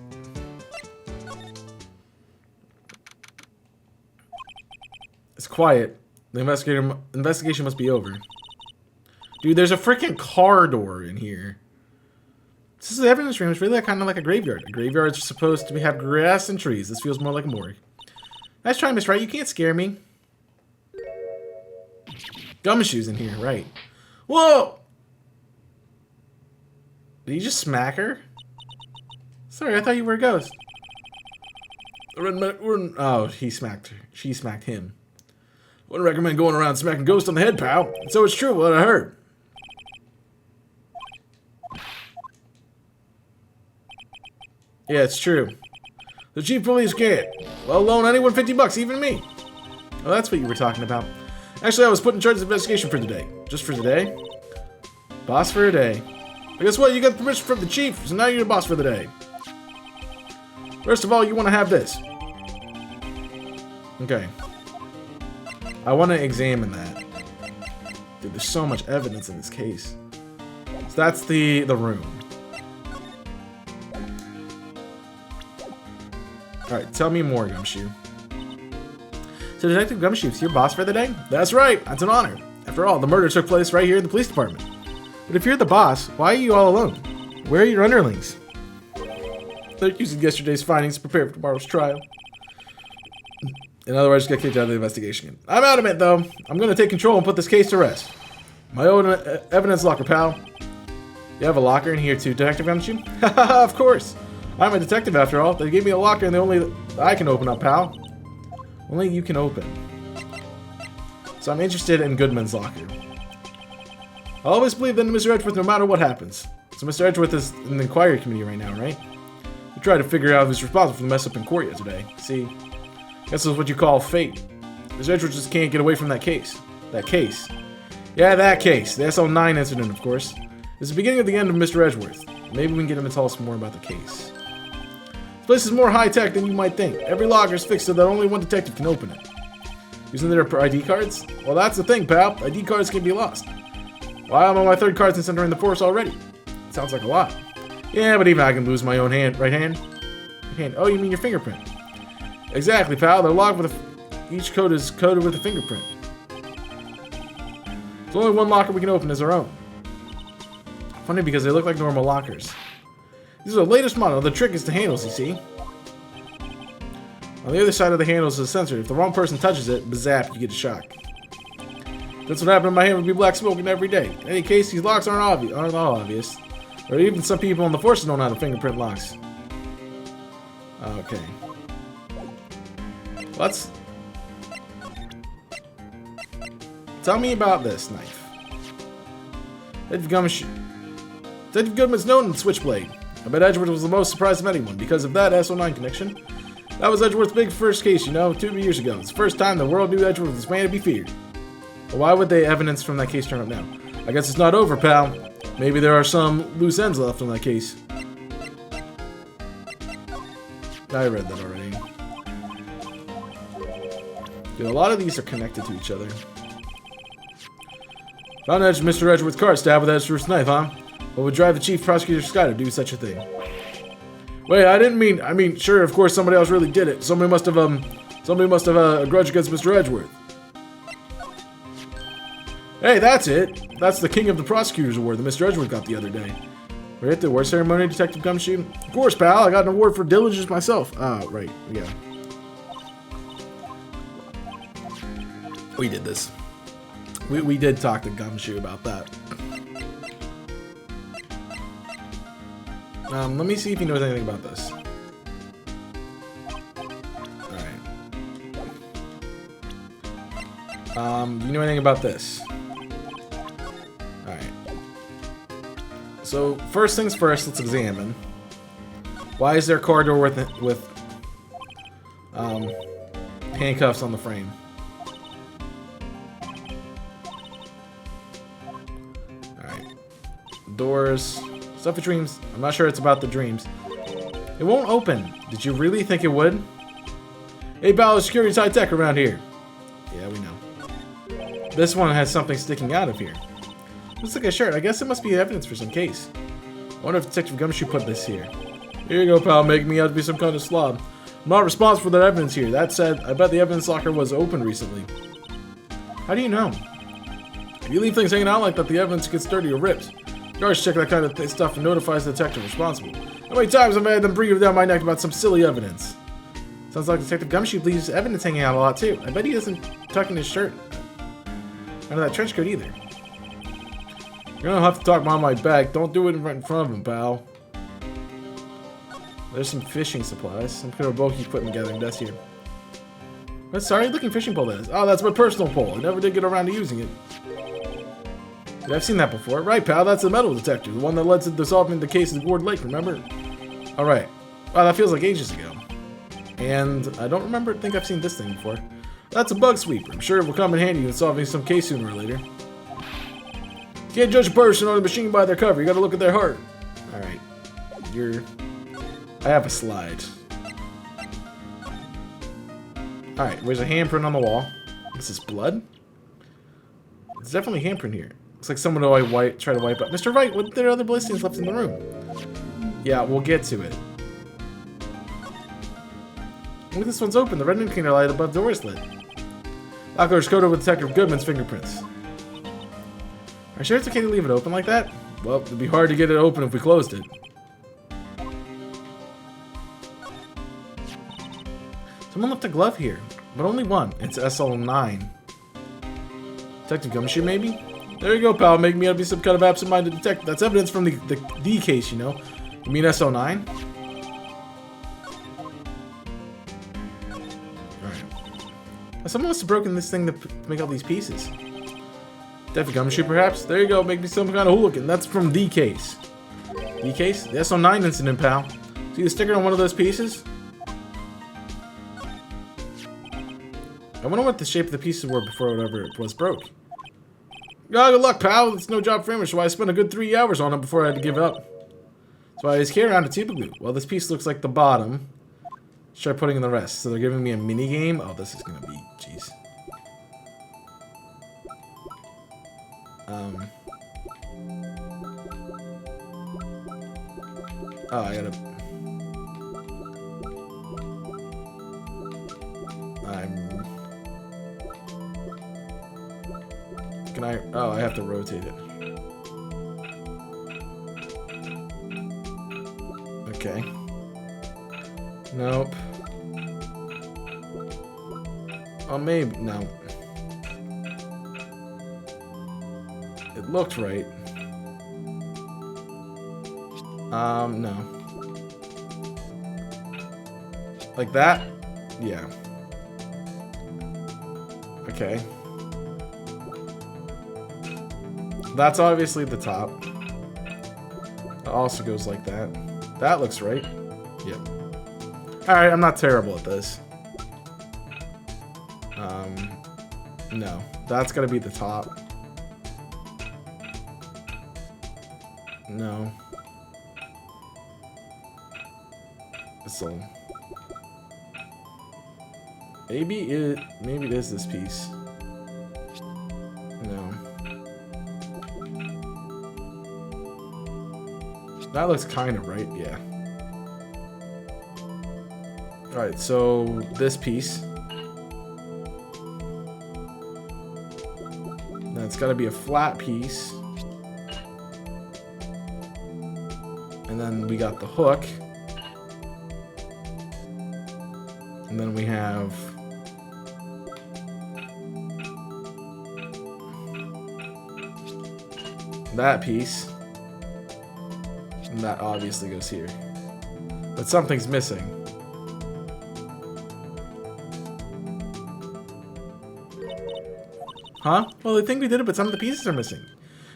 It's quiet. The investigation must be over. Dude, there's a freaking car door in here. This is the evidence room. It's really kind of like a graveyard. A graveyard is supposed to have grass and trees. This feels more like a morgue. Nice try, Miss Wright. You can't scare me. Gumshoes in here, right. Whoa! Did you just smack her? Sorry, I thought you were a ghost. Oh, he smacked her. She smacked him. Wouldn't recommend going around smacking ghosts on the head, pal. So it's true what I heard. Yeah, it's true. The chief police can't. Well, loan anyone 50 bucks, even me. Oh, that's what you were talking about. Actually, I was put in charge of the investigation for today. Just for today? Boss for a day. But guess what? You got permission from the chief, so now you're the boss for the day. First of all, you want to have this. Okay. I want to examine that. Dude, there's so much evidence in this case. So that's the room. Alright, tell me more, Gumshoe. So Detective Gumshoe's your boss for the day? That's right, that's an honor. After all, the murder took place right here in the police department. But if you're the boss, why are you all alone? Where are your underlings? They're using yesterday's findings to prepare for tomorrow's trial. In other words, get kicked out of the investigation. I'm adamant, though. I'm going to take control and put this case to rest. My own evidence locker, pal. You have a locker in here too, Detective Gumshoe? Haha, of course. I'm a detective after all. They gave me a locker and the only I can open up, pal. Only you can open. So I'm interested in Goodman's locker. I always believe that Mr. Edgeworth no matter what happens. So Mr. Edgeworth is in the inquiry committee right now, right? We tried to figure out who's responsible for the mess up in court yesterday. See, this is what you call fate. Mr. Edgeworth just can't get away from that case. That case. Yeah, that case. The SO9 incident, of course. It's the beginning of the end of Mr. Edgeworth. Maybe we can get him to tell us more about the case. This place is more high-tech than you might think. Every locker is fixed so that only one detective can open it. Using their ID cards? Well, that's the thing, pal. ID cards can be lost. Well, I'm on my third card since entering the force already. Sounds like a lot. Yeah, but even I can lose my own right hand. Oh, you mean your fingerprint? Exactly, pal. They're locked with each code is coded with a fingerprint. There's only one locker we can open as our own. Funny because they look like normal lockers. These are the latest model. The trick is the handles, you see. On the other side of the handles is a sensor. If the wrong person touches it, bazap, you get a shock. That's what happened to my hand would be black smoking every day. In any case, these locks aren't all obvious. Or even some people in the forces don't know how to fingerprint locks. Okay. Let's... Tell me about this knife. Detective Goodman's known in Switchblade. I bet Edgeworth was the most surprised of anyone because of that SO9 connection. That was Edgeworth's big first case, you know, 2 years ago. It's the first time the world knew Edgeworth was a man to be feared. But why would the evidence from that case turn up now? I guess it's not over, pal. Maybe there are some loose ends left on that case. I read that already. Dude, a lot of these are connected to each other. Found Mr. Edgeworth's car stabbed with Edgeworth's knife, huh? What would drive the chief prosecutor Sky to do such a thing? Wait, I mean, sure, of course, somebody else really did it. Somebody must have a grudge against Mr. Edgeworth. Hey, that's it. That's the King of the Prosecutors Award that Mr. Edgeworth got the other day. We're at the award ceremony, Detective Gumshoe? Of course, pal. I got an award for diligence myself. Ah, right. Yeah. We did this. We did talk to Gumshoe about that. Let me see if he knows anything about this. Alright. Do you know anything about this? Alright. So, first things first, let's examine. Why is there a car door with handcuffs on the frame? Alright. Doors. Stuff for dreams. I'm not sure it's about the dreams. It won't open. Did you really think it would? Hey, pal, security's high tech around here. Yeah, we know. This one has something sticking out of here. Looks like a shirt. I guess it must be evidence for some case. I wonder if Detective Gumshoe put this here. Here you go, pal. Make me out to be some kind of slob. I'm not responsible for that evidence here. That said, I bet the evidence locker was open recently. How do you know? If you leave things hanging out like that, the evidence gets dirty or ripped. Guards check that kind of stuff and notifies the detective responsible. How many times have I had them breathe down my neck about some silly evidence? Sounds like Detective Gumshoe leaves evidence hanging out a lot too. I bet he doesn't tuck in his shirt under that trench coat either. You're gonna have to talk behind my back. Don't do it right in front of him, pal. There's some fishing supplies. Some kind of bulky equipment gathering desk here. What sorry looking fishing pole that is? Oh, that's my personal pole. I never did get around to using it. Yeah, I've seen that before. Right, pal, that's the metal detector. The one that led to solving the case of Ward Lake, remember? Alright. Wow, that feels like ages ago. And I don't think I've seen this thing before. That's a bug sweeper. I'm sure it will come in handy in solving some case sooner or later. You can't judge a person or the machine by their cover. You gotta look at their heart. Alright. I have a slide. Alright, there's a handprint on the wall. This is blood? There's definitely a handprint here. Looks like someone will try to wipe out. Mr. Wright, what are there other blistings left in the room? Yeah, we'll get to it. Look, this one's open. The red indicator light above the door is lit. Locker is coated with Detective Goodman's fingerprints. Are you sure it's okay to leave it open like that? Well, it'd be hard to get it open if we closed it. Someone left a glove here, but only one. It's SL9. Detective Gumshoe, maybe? There you go, pal. Make me out to be some kind of absent-minded detective. That's evidence from the D case, you know. You mean SO9? Alright. Someone must have broken this thing to make all these pieces. Detective Gumshoe, perhaps? There you go. Make me some kind of hooligan. That's from D case. D case? The SO9 incident, pal. See the sticker on one of those pieces? I wonder what the shape of the pieces were before whatever it was broke. Oh, good luck, pal. It's no job for him, so I spent a good 3 hours on it before I had to give up. So I was carrying around a tube of glue. Well, this piece looks like the bottom. Let's try putting in the rest. So they're giving me a mini game. Oh, this is gonna be jeez. Oh, I gotta. Can I? Oh, I have to rotate it. Okay. Nope. Oh, maybe. No. It looked right. No. Like that? Yeah. Okay. That's obviously the top. It also goes like that. That looks right. Yep. Alright, I'm not terrible at this. No. That's gotta be the top. No. Maybe it is this piece. No. That looks kind of right, yeah. Alright, so this piece. Then it's gotta be a flat piece. And then we got the hook. And then we have that piece. And that obviously goes here. But something's missing. Huh? Well, I think we did it, but some of the pieces are missing.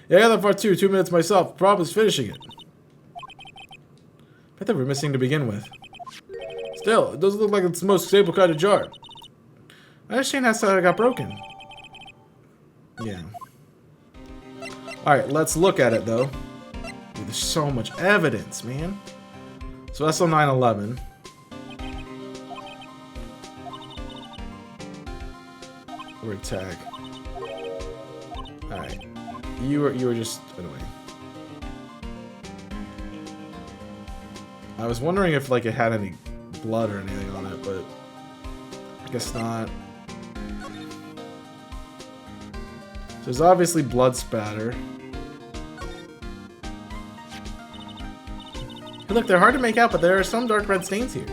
Yeah, I got that far too. 2 minutes myself. The problem is finishing it. I thought we were missing to begin with. Still, it doesn't look like it's the most stable kind of jar. I understand that's how it got broken. Yeah. Alright, let's look at it, though. Dude, there's so much evidence, man. So SO911. Word tag. Alright. You were just... Anyway. I was wondering if, like, it had any blood or anything on it, but... I guess not. There's obviously blood spatter. Hey, look, they're hard to make out, but there are some dark red stains here.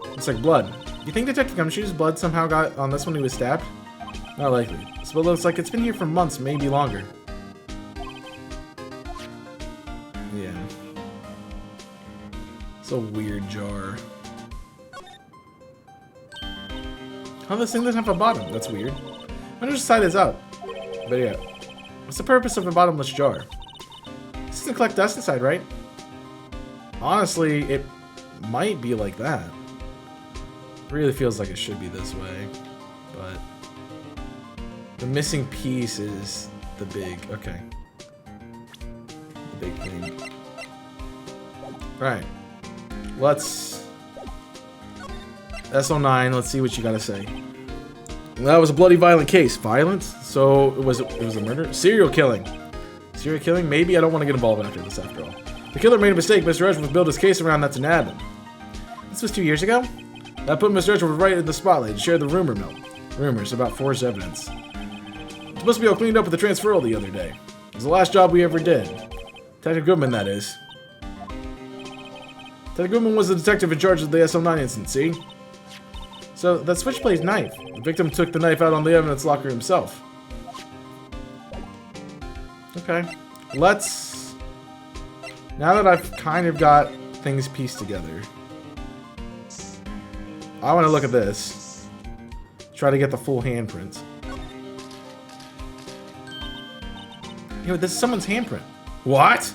Looks like blood. You think Detective Gumshoe's blood somehow got on this one he was stabbed? Not likely. This blood looks like it's been here for months, maybe longer. Yeah. It's a weird jar. Oh, this thing doesn't have a bottom. That's weird. I wonder which side is up. But yeah. What's the purpose of a bottomless jar? This doesn't collect dust inside, right? Honestly, it might be like that. It really feels like it should be this way. But the missing piece is the big... Okay. The big thing. Right. Let's... SO9, let's see what you gotta say. That was a bloody violent case. Violent? So it was a murder? Serial killing. Serial killing? Maybe I don't want to get involved after this after all. The killer made a mistake. Mr. Edgeworth built his case around that to nab him. This was 2 years ago? That put Mr. Edgeworth right in the spotlight and shared the rumor mill. Rumors about forged evidence. It's supposed to be all cleaned up with the transferal the other day. It was the last job we ever did. Detective Goodman, that is. Detective Goodman was the detective in charge of the SO9 incident, see? So, that switchblade knife. The victim took the knife out on the evidence locker himself. Okay. Let's... Now that I've kind of got things pieced together, I want to look at this. Try to get the full handprint. You know, this is someone's handprint. What?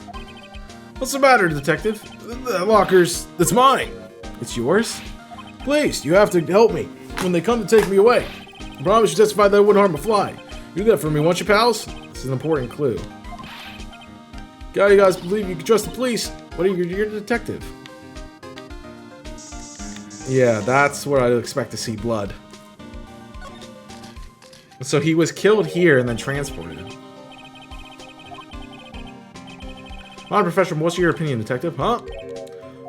What's the matter, detective? The locker's... It's mine. It's yours? Please, you have to help me when they come to take me away. I promise you testify that I wouldn't harm a fly. You do that for me, won't you, pals? This is an important clue. God, you guys believe you can trust the police? What are you? You're a detective. Yeah, that's where I'd expect to see blood. So he was killed here and then transported. Come on, Professor, what's your opinion, detective? Huh?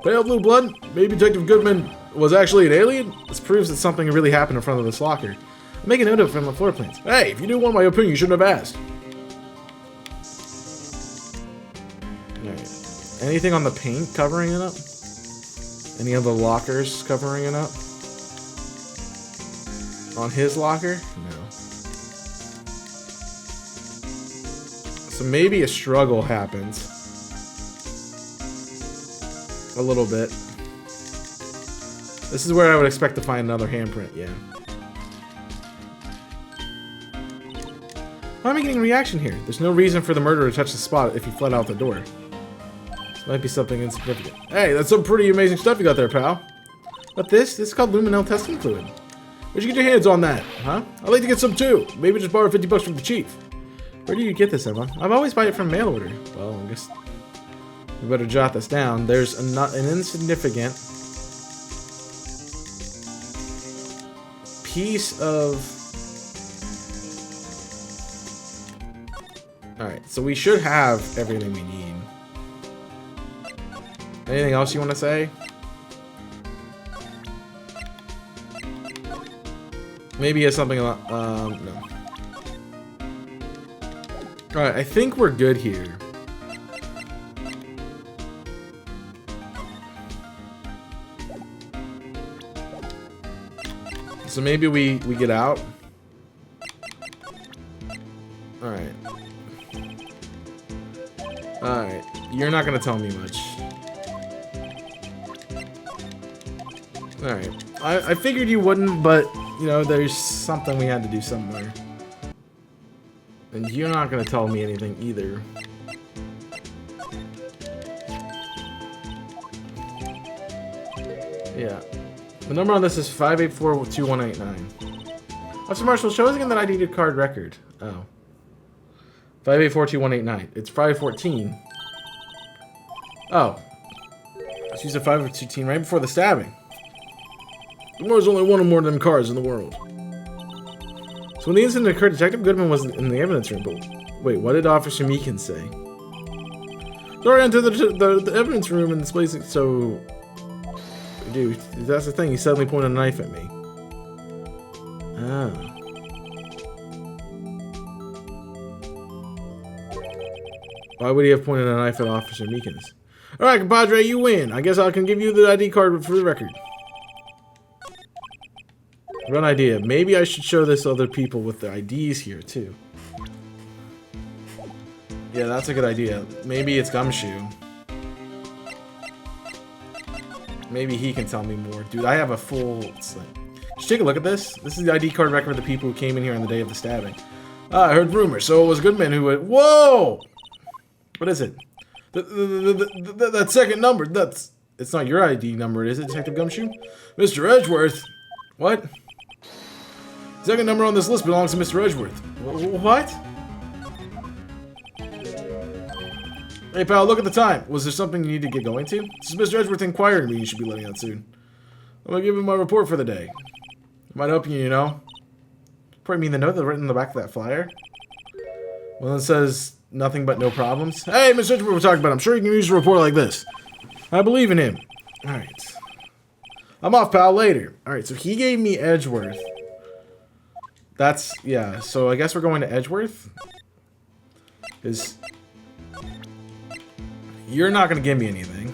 Pale blue blood? Maybe Detective Goodman was actually an alien? This proves that something really happened in front of this locker. I'll make a note of it from the floor plans. Hey, if you didn't want my opinion, you shouldn't have asked. Alright. Anything on the paint covering it up? Any of the lockers covering it up? On his locker? No. So maybe a struggle happens. A little bit. This is where I would expect to find another handprint, yeah. Why am I getting a reaction here? There's no reason for the murderer to touch the spot if he fled out the door. This might be something insignificant. Hey, that's some pretty amazing stuff you got there, pal. What this? This is called luminol testing fluid. Where'd you get your hands on that, huh? I'd like to get some too. Maybe just borrow 50 bucks from the chief. Where do you get this, Emma? I've always buy it from mail order. Well, I guess we better jot this down. There's an insignificant piece of... Alright, so we should have everything we need. Anything else you want to say? Maybe he has something about... no. Alright, I think we're good here. So maybe we get out. Alright. Alright. You're not gonna tell me much. Alright. I figured you wouldn't, but, you know, there's something we had to do somewhere. And you're not gonna tell me anything either. Yeah. The number on this is 5842189. Officer Marshall, show us again that ID card record. Oh. 5842189. It's 514. Oh. She's a 514 right before the stabbing. There's only one or more of them cars in the world. So when the incident occurred, Detective Goodman was in the evidence room, but wait, what did Officer Meekin say? Sorry, I entered the evidence room and this place, so... Dude, that's the thing, he suddenly pointed a knife at me. Ah. Why would he have pointed a knife at Officer Meekins? Alright, compadre, you win. I guess I can give you the ID card for the record. One idea. Maybe I should show this other people with the IDs here, too. Yeah, that's a good idea. Maybe it's Gumshoe. Maybe he can tell me more. Dude, I have a full... Just take a look at this. This is the ID card record of the people who came in here on the day of the stabbing. I heard rumors, so it was Goodman who would... Whoa! What is it? That second number, that's... It's not your ID number, is it, Detective Gumshoe? Mr. Edgeworth. What? Second number on this list belongs to Mr. Edgeworth. What? Hey, pal, look at the time. Was there something you need to get going to? This is Mr. Edgeworth inquiring me. You should be letting out soon. I'm gonna give him my report for the day. Might help you, you know. Probably mean the note that's written in the back of that flyer. Well, it says nothing but no problems. Hey, Mr. Edgeworth, we're talking about. I'm sure you can use a report like this. I believe in him. All right. I'm off, pal. Later. All right. So he gave me Edgeworth. That's yeah. So I guess we're going to Edgeworth. Is you're not gonna give me anything.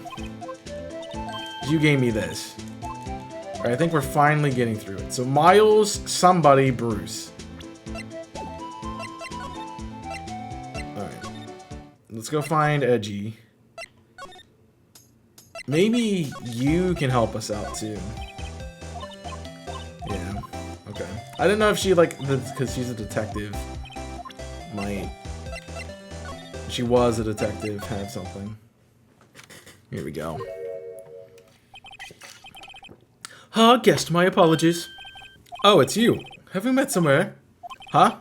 You gave me this. All right, I think we're finally getting through it. So Miles, somebody, Bruce. All right, let's go find Edgy. Maybe you can help us out too. Yeah. Okay. I didn't know if she because she's a detective. Might. She was a detective. Have something. Here we go. Ah, guest, my apologies. Oh, it's you. Have we met somewhere? Huh?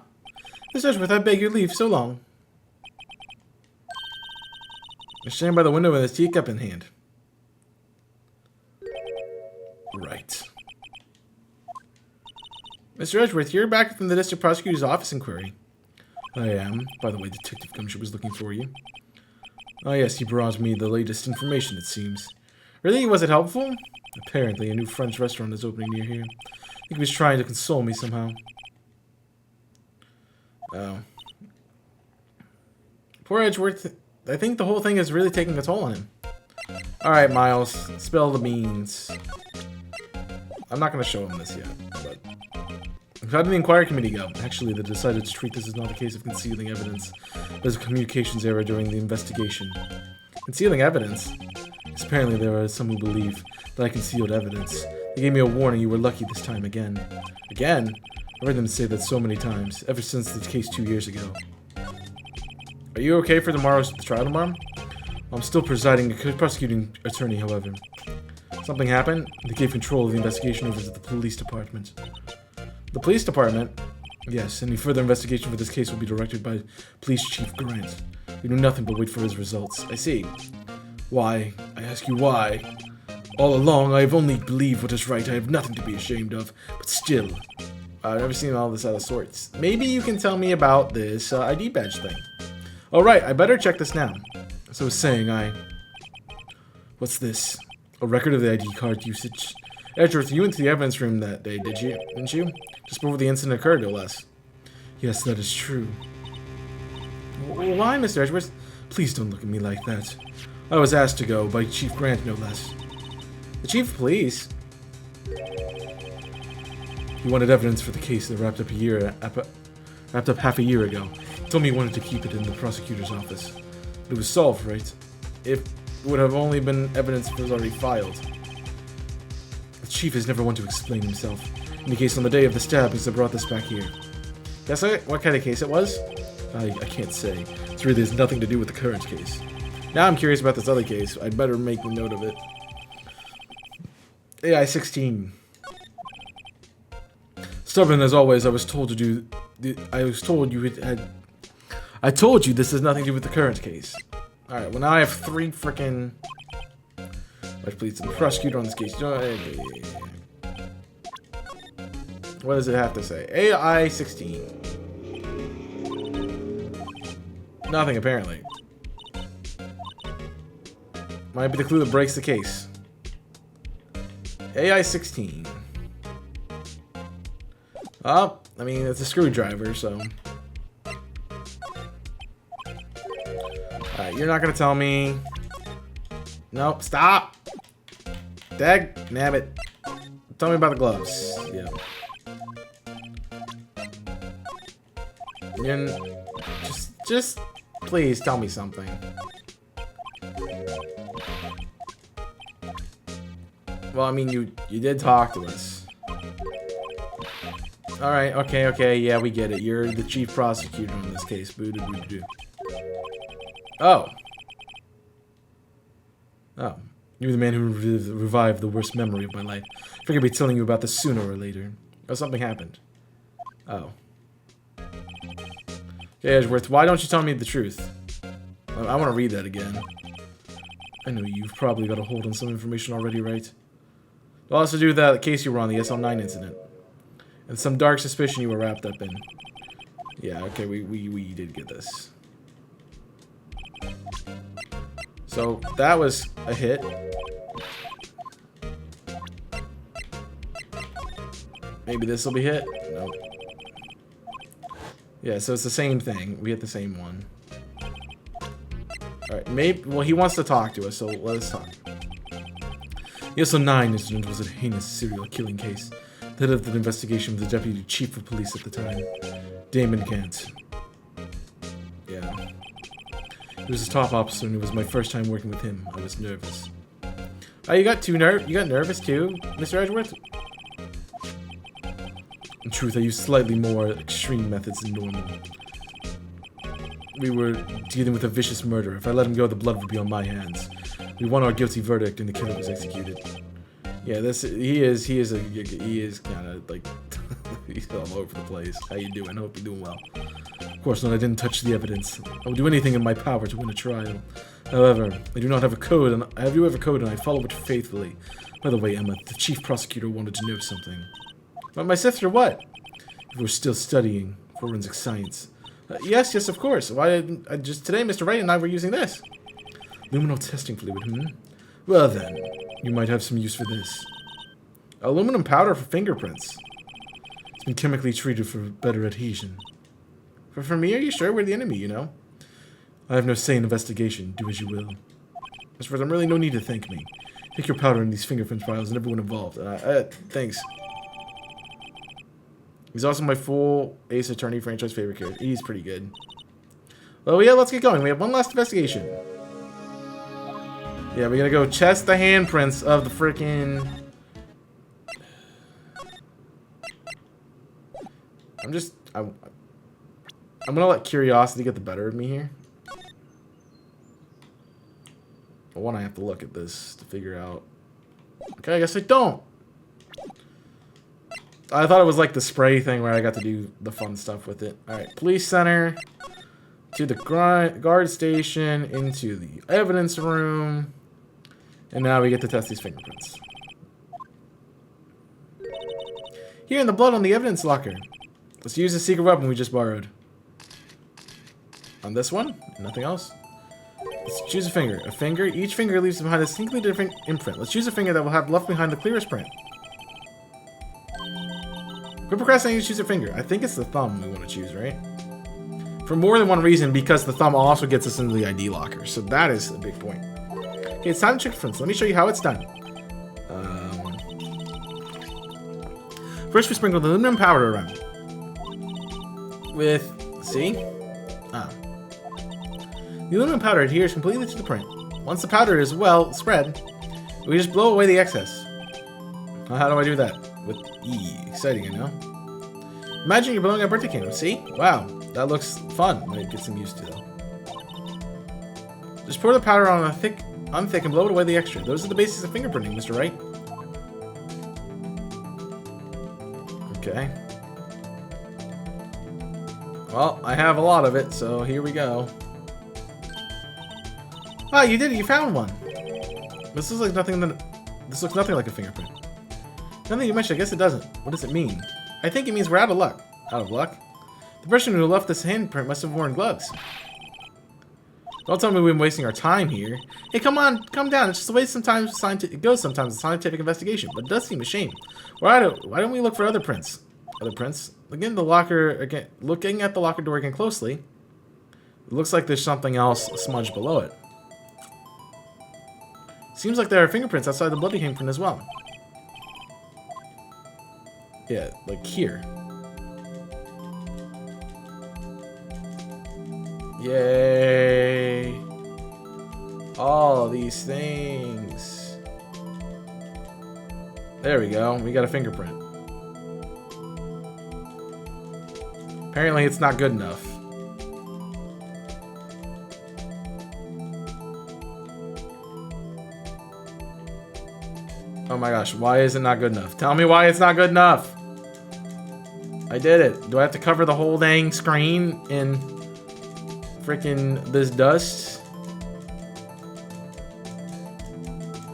Miss Edgeworth, I beg your leave. So long. He's standing by the window with his teacup in hand. Right. Mr. Edgeworth, you're back from the district prosecutor's office inquiry. I am. By the way, Detective Gumshoe was looking for you. Oh yes, he brought me the latest information, it seems. Really? Was it helpful? Apparently, a new French restaurant is opening near here. I think he was trying to console me somehow. Oh. Poor Edgeworth. I think the whole thing is really taking a toll on him. Alright, Miles. Spill the beans. I'm not going to show him this yet, but... How did the inquiry committee go? Actually, they decided to treat this as not a case of concealing evidence, but as a communications error during the investigation. Concealing evidence? Because apparently there are some who believe that I concealed evidence. They gave me a warning. You were lucky this time again. Again? I heard them say that so many times, ever since the case 2 years ago. Are you okay for tomorrow's trial tomorrow? I'm still presiding prosecuting attorney, however. Something happened? They gave control of the investigation over to the police department. The police department? Yes, any further investigation for this case will be directed by Police Chief Grant. We do nothing but wait for his results. I see. Why? I ask you why. All along, I have only believed what is right. I have nothing to be ashamed of. But still, I've never seen all this out of sorts. Maybe you can tell me about this ID badge thing. Oh, right. I better check this now. So I was saying, What's this? A record of the ID card usage. Edgeworth, you went to the evidence room that day, didn't you? Just before the incident occurred, no less. Yes, that is true. Why, Mr. Edgeworth? Please don't look at me like that. I was asked to go by Chief Grant, no less. The Chief of Police? He wanted evidence for the case that wrapped up half a year ago. He told me he wanted to keep it in the prosecutor's office. But it was solved, right? If it would have only been evidence that was already filed. The Chief is never one to explain himself. In the case on the day of the stabbings that brought this back here. Guess what kind of case it was? I can't say. It really has nothing to do with the current case. Now I'm curious about this other case. I'd better make a note of it. AI 16. Stubborn as always, I told you this has nothing to do with the current case. Alright, well now I have 3 frickin' Vice Police and the prosecutor on this case. What does it have to say? AI 16. Nothing, apparently. Might be the clue that breaks the case. AI 16. Oh, I mean, it's a screwdriver, so... Alright, you're not gonna tell me... Nope, stop! Dag nabbit. Tell me about the gloves. Yeah. Just please tell me something. Well, I mean, you did talk to us. Alright, okay, yeah, we get it. You're the chief prosecutor in this case. Boo-doo-doo-doo. Oh. Oh. You're the man who revived the worst memory of my life. I figured I'd be telling you about this sooner or later. Oh, something happened. Oh. Okay, Edgeworth, why don't you tell me the truth? I want to read that again. I know you've probably got a hold on some information already, right? It also to do with that case you were on, the SL9 incident. And some dark suspicion you were wrapped up in. Yeah, okay, we did get this. So, that was a hit. Maybe this will be hit? Nope. Yeah, so it's the same thing. We get the same one. Alright, maybe... Well, he wants to talk to us, so let us talk. The SL9 incident was a heinous serial killing case. The head of the investigation was the deputy chief of police at the time, Damon Kent. Yeah. He was his top officer, and it was my first time working with him. I was nervous. Oh, you got nervous too, Mr. Edgeworth? In truth, I used slightly more extreme methods than normal. We were dealing with a vicious murderer. If I let him go, the blood would be on my hands. We won our guilty verdict, and the killer was executed. Yeah, he is kind of like he's all over the place. How you doing? Hope you're doing well. Of course not. I didn't touch the evidence. I would do anything in my power to win a trial. However, I do not have a code, and I do have a code, and I follow it faithfully. By the way, Emma, the chief prosecutor wanted to know something. But my sister, what? If we're still studying forensic science. Yes, of course. Why didn't just today, Mr. Wright and I were using this. Luminal testing fluid, Well then, you might have some use for this. Aluminum powder for fingerprints. It's been chemically treated for better adhesion. For me, are you sure we're the enemy, you know? I have no say in investigation. Do as you will. As for them, really no need to thank me. Take your powder in these fingerprint files and everyone involved. Thanks. He's also my full Ace Attorney franchise favorite character. He's pretty good. Well, yeah, let's get going. We have one last investigation. Yeah, we're gonna go test the handprints of the frickin'... I'm gonna let curiosity get the better of me here. But one, I have to look at this to figure out. Okay, I guess I don't. I thought it was like the spray thing where I got to do the fun stuff with it. Alright, police center. To the guard station. Into the evidence room. And now we get to test these fingerprints. Here in the blood on the evidence locker. Let's use the secret weapon we just borrowed. On this one? Nothing else? Let's choose a finger. A finger. Each finger leaves behind a distinctly different imprint. Let's choose a finger that will have left behind the clearest print. Quit procrastinating to choose a finger. I think it's the thumb we want to choose, right? For more than one reason, because the thumb also gets us into the ID locker. So that is a big point. Okay, it's time to check prints. Let me show you how it's done. First, we sprinkle the aluminum powder around. With, see? The aluminum powder adheres completely to the print. Once the powder is well spread, we just blow away the excess. How do I do that? With E. Exciting, you know? Imagine you're blowing a birthday candle. See? Wow, that looks fun. Might get some used to though. Just pour the powder on thick, and blow it away the extra. Those are the basics of fingerprinting, Mr. Wright. Okay. Well, I have a lot of it, so here we go. Ah, you did it! You found one. This looks nothing like a fingerprint. Now that you mentioned, I guess it doesn't. What does it mean? I think it means we're out of luck. Out of luck? The person who left this handprint must have worn gloves. Don't tell me we've been wasting our time here. Hey, come on, come down. It's just the way sometimes it goes sometimes in scientific investigation, but it does seem a shame. Why don't we look for other prints? Other prints? Looking at the locker door again closely, it looks like there's something else smudged below it. Seems like there are fingerprints outside the bloody handprint as well. Yeah, like here. Yay! All these things. There we go. We got a fingerprint. Apparently it's not good enough. Oh my gosh, why is it not good enough? Tell me why it's not good enough! I did it. Do I have to cover the whole dang screen in freaking this dust?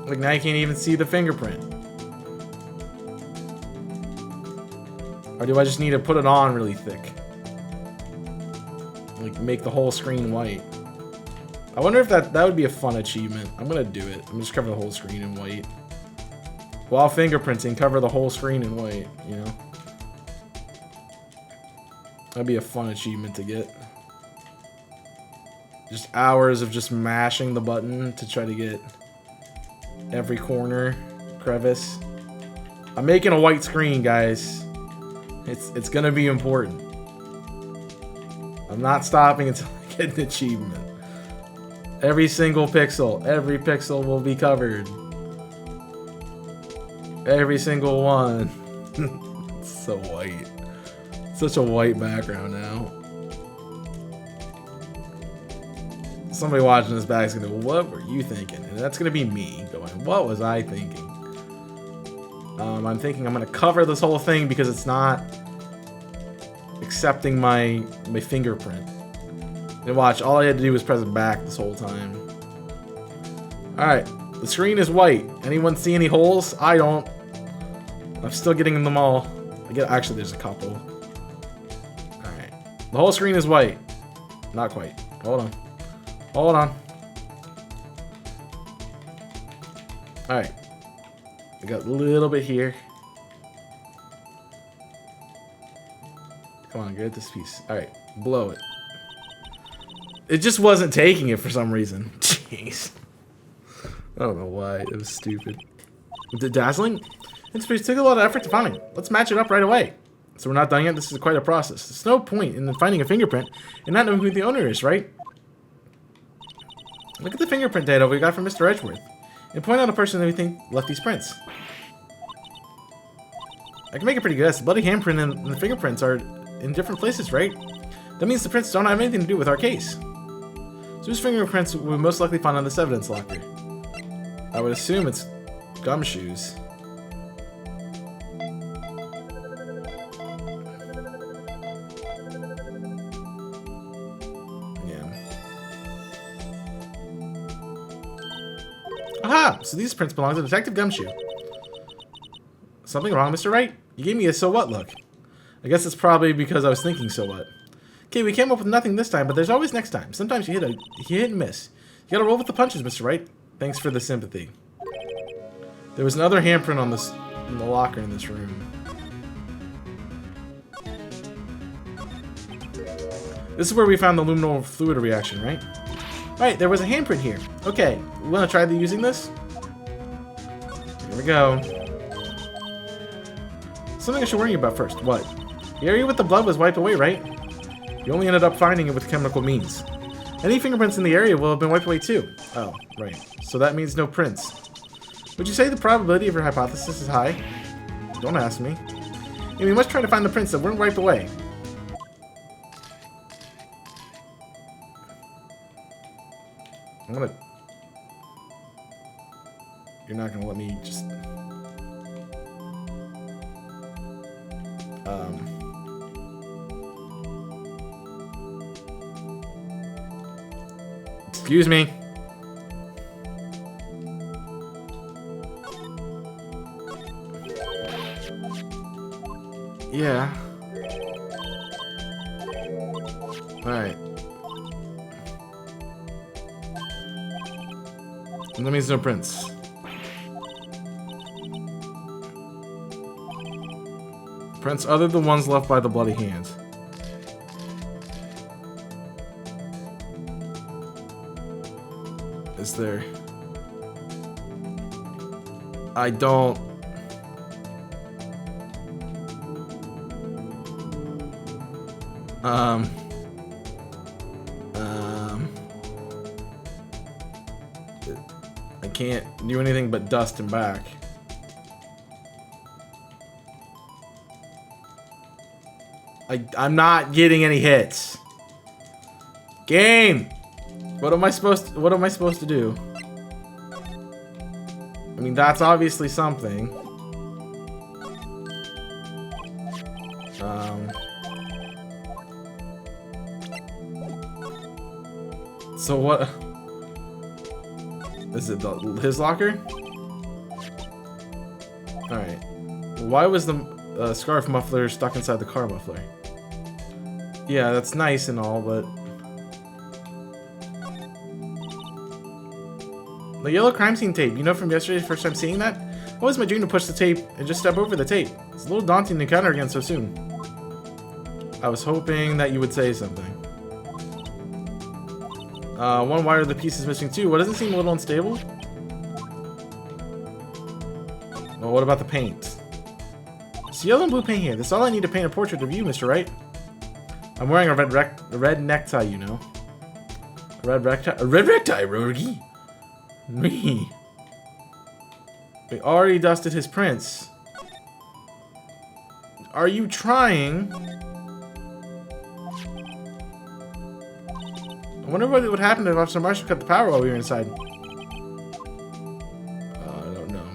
Like now you can't even see the fingerprint. Or do I just need to put it on really thick? Like make the whole screen white. I wonder if that would be a fun achievement. I'm gonna do it. I'm just cover the whole screen in white. While fingerprinting, cover the whole screen in white, you know? That'd be a fun achievement to get. Just hours of just mashing the button to try to get every corner, crevice. I'm making a white screen, guys. It's gonna be important. I'm not stopping until I get an achievement. Every single pixel, every pixel will be covered. Every single one. It's so white. Such a white background now. Somebody watching this back is gonna go, what were you thinking? And that's gonna be me going, what was I thinking? I'm thinking I'm gonna cover this whole thing because it's not accepting my fingerprint. And watch, all I had to do was press it back this whole time. Alright, the screen is white. Anyone see any holes? I don't. I'm still getting them all. Actually, there's a couple. Alright. The whole screen is white. Not quite. Hold on. Hold on. Alright. I got a little bit here. Come on, get this piece. Alright, blow it. It just wasn't taking it for some reason. Jeez. I don't know why. It was stupid. The dazzling? It took a lot of effort to find. Let's match it up right away. So we're not done yet. This is quite a process. There's no point in finding a fingerprint and not knowing who the owner is, right? Look at the fingerprint data we got from Mr. Edgeworth. And point out a person that we think left these prints. I can make a pretty guess. The bloody handprint and the fingerprints are in different places, right? That means the prints don't have anything to do with our case. So whose fingerprints will we most likely find on this evidence locker? I would assume it's Gumshoe's. Aha! So these prints belong to Detective Gumshoe. Something wrong, Mr. Wright? You gave me a so what look. I guess it's probably because I was thinking so what. Okay, we came up with nothing this time, but there's always next time. Sometimes you hit and miss. You gotta roll with the punches, Mr. Wright. Thanks for the sympathy. There was another handprint on this in the locker in this room. This is where we found the luminal fluid reaction, right? Right, there was a handprint here. Okay, we wanna try using this? Here we go. Something I should warn you about first. What? The area with the blood was wiped away, right? You only ended up finding it with chemical means. Any fingerprints in the area will have been wiped away too. Oh, right. So that means no prints. Would you say the probability of your hypothesis is high? Don't ask me. And we must try to find the prints that weren't wiped away. I'm gonna... You're not gonna let me just... Excuse me. Yeah. Alright. That means no prints. Prints other than ones left by the bloody hand. Is there... I don't... I can't do anything but dust him back. I'm not getting any hits. Game! What am I supposed to do? I mean, that's obviously something. So what? Is it his locker? Alright. Why was the scarf muffler stuck inside the car muffler? Yeah, that's nice and all, but... The yellow crime scene tape. You know from yesterday's first time seeing that? What was my dream to push the tape and just step over the tape? It's a little daunting to encounter again so soon. I was hoping that you would say something. One wire of the piece is missing too. What, doesn't seem a little unstable? Well, what about the paint? It's yellow and blue paint here. That's all I need to paint a portrait of you, Mr. Wright. I'm wearing a red necktie, you know. A red necktie, Rogi. Me. We already dusted his prints. Are you trying? I wonder what would happen if Officer Marshall cut the power while we were inside. I don't know.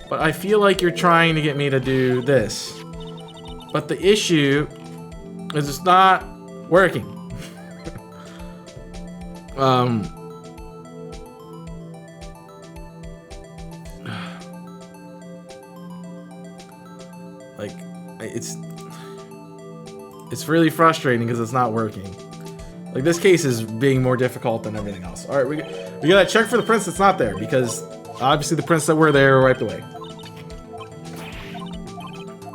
But I feel like you're trying to get me to do this. But the issue is it's not working. Like, it's really frustrating because it's not working. Like, this case is being more difficult than everything else. All right, we gotta check for the prints that's not there because obviously the prints that were there were wiped away.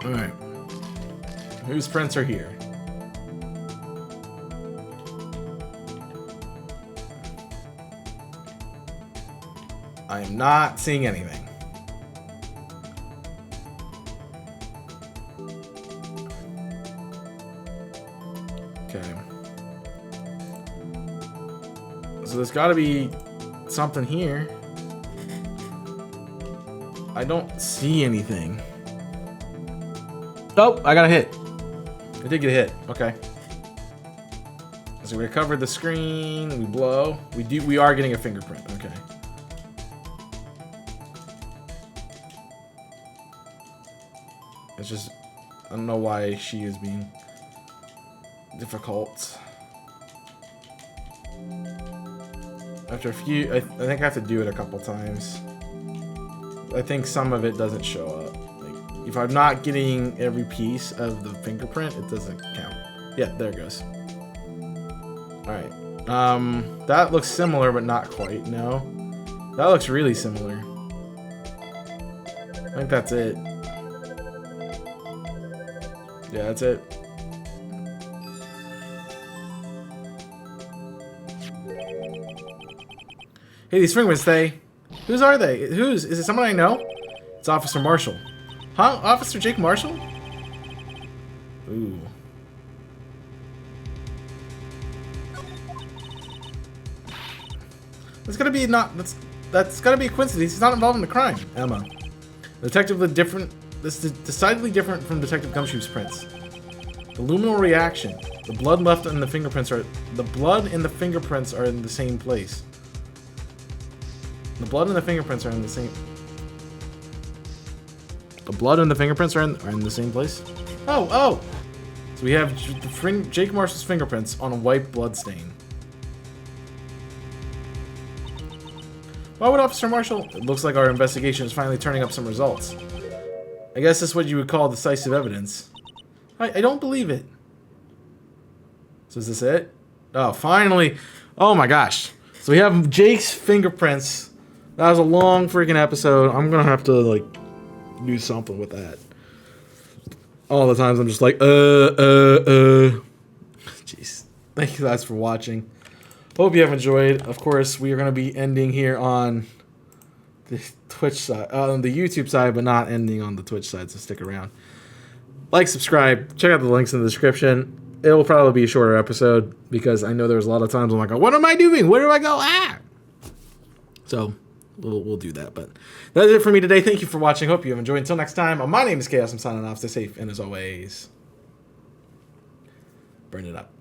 All right, whose prints are here? I am not seeing anything. Okay. So there's got to be something here. I don't see anything. Oh, I got a hit. I did get a hit. Okay. So we recovered the screen. We blow. We are getting a fingerprint. Okay. It's just, I don't know why she is being difficult. After a few, I think I have to do it a couple times. I think some of it doesn't show up. if I'm not getting every piece of the fingerprint, it doesn't count. Yeah, there it goes. Alright. That looks similar, but not quite. No. That looks really similar. I think that's it. Yeah, that's it. Hey, these fingerprints, whose are they? Is it someone I know? It's Officer Marshall. Huh? Officer Jake Marshall? Ooh. That's gotta be that's gotta be a coincidence. He's not involved in the crime. Emma. Detective this is decidedly different from Detective Gumshoe's prints. The luminal reaction. The blood left in the fingerprints are in the same place. The blood and the fingerprints are in the same. The blood and the fingerprints are in the same place. Oh. So we have Jake Marshall's fingerprints on a white blood stain. Why would Officer Marshall? It looks like our investigation is finally turning up some results. I guess that's what you would call decisive evidence. I don't believe it. So is this it? Oh, finally. Oh my gosh. So we have Jake's fingerprints. That was a long freaking episode. I'm gonna have to like do something with that. All the times I'm just like, Jeez. Thank you guys for watching. Hope you have enjoyed. Of course, we are gonna be ending here on the Twitch side, on the YouTube side, but not ending on the Twitch side. So stick around. Like, subscribe. Check out the links in the description. It will probably be a shorter episode because I know there's a lot of times I'm like, what am I doing? Where do I go? So we'll do that. But that's it for me today. Thank you for watching. Hope you have enjoyed. Until next time, my name is Chaos. I'm signing off. Stay safe, and as always, burn it up.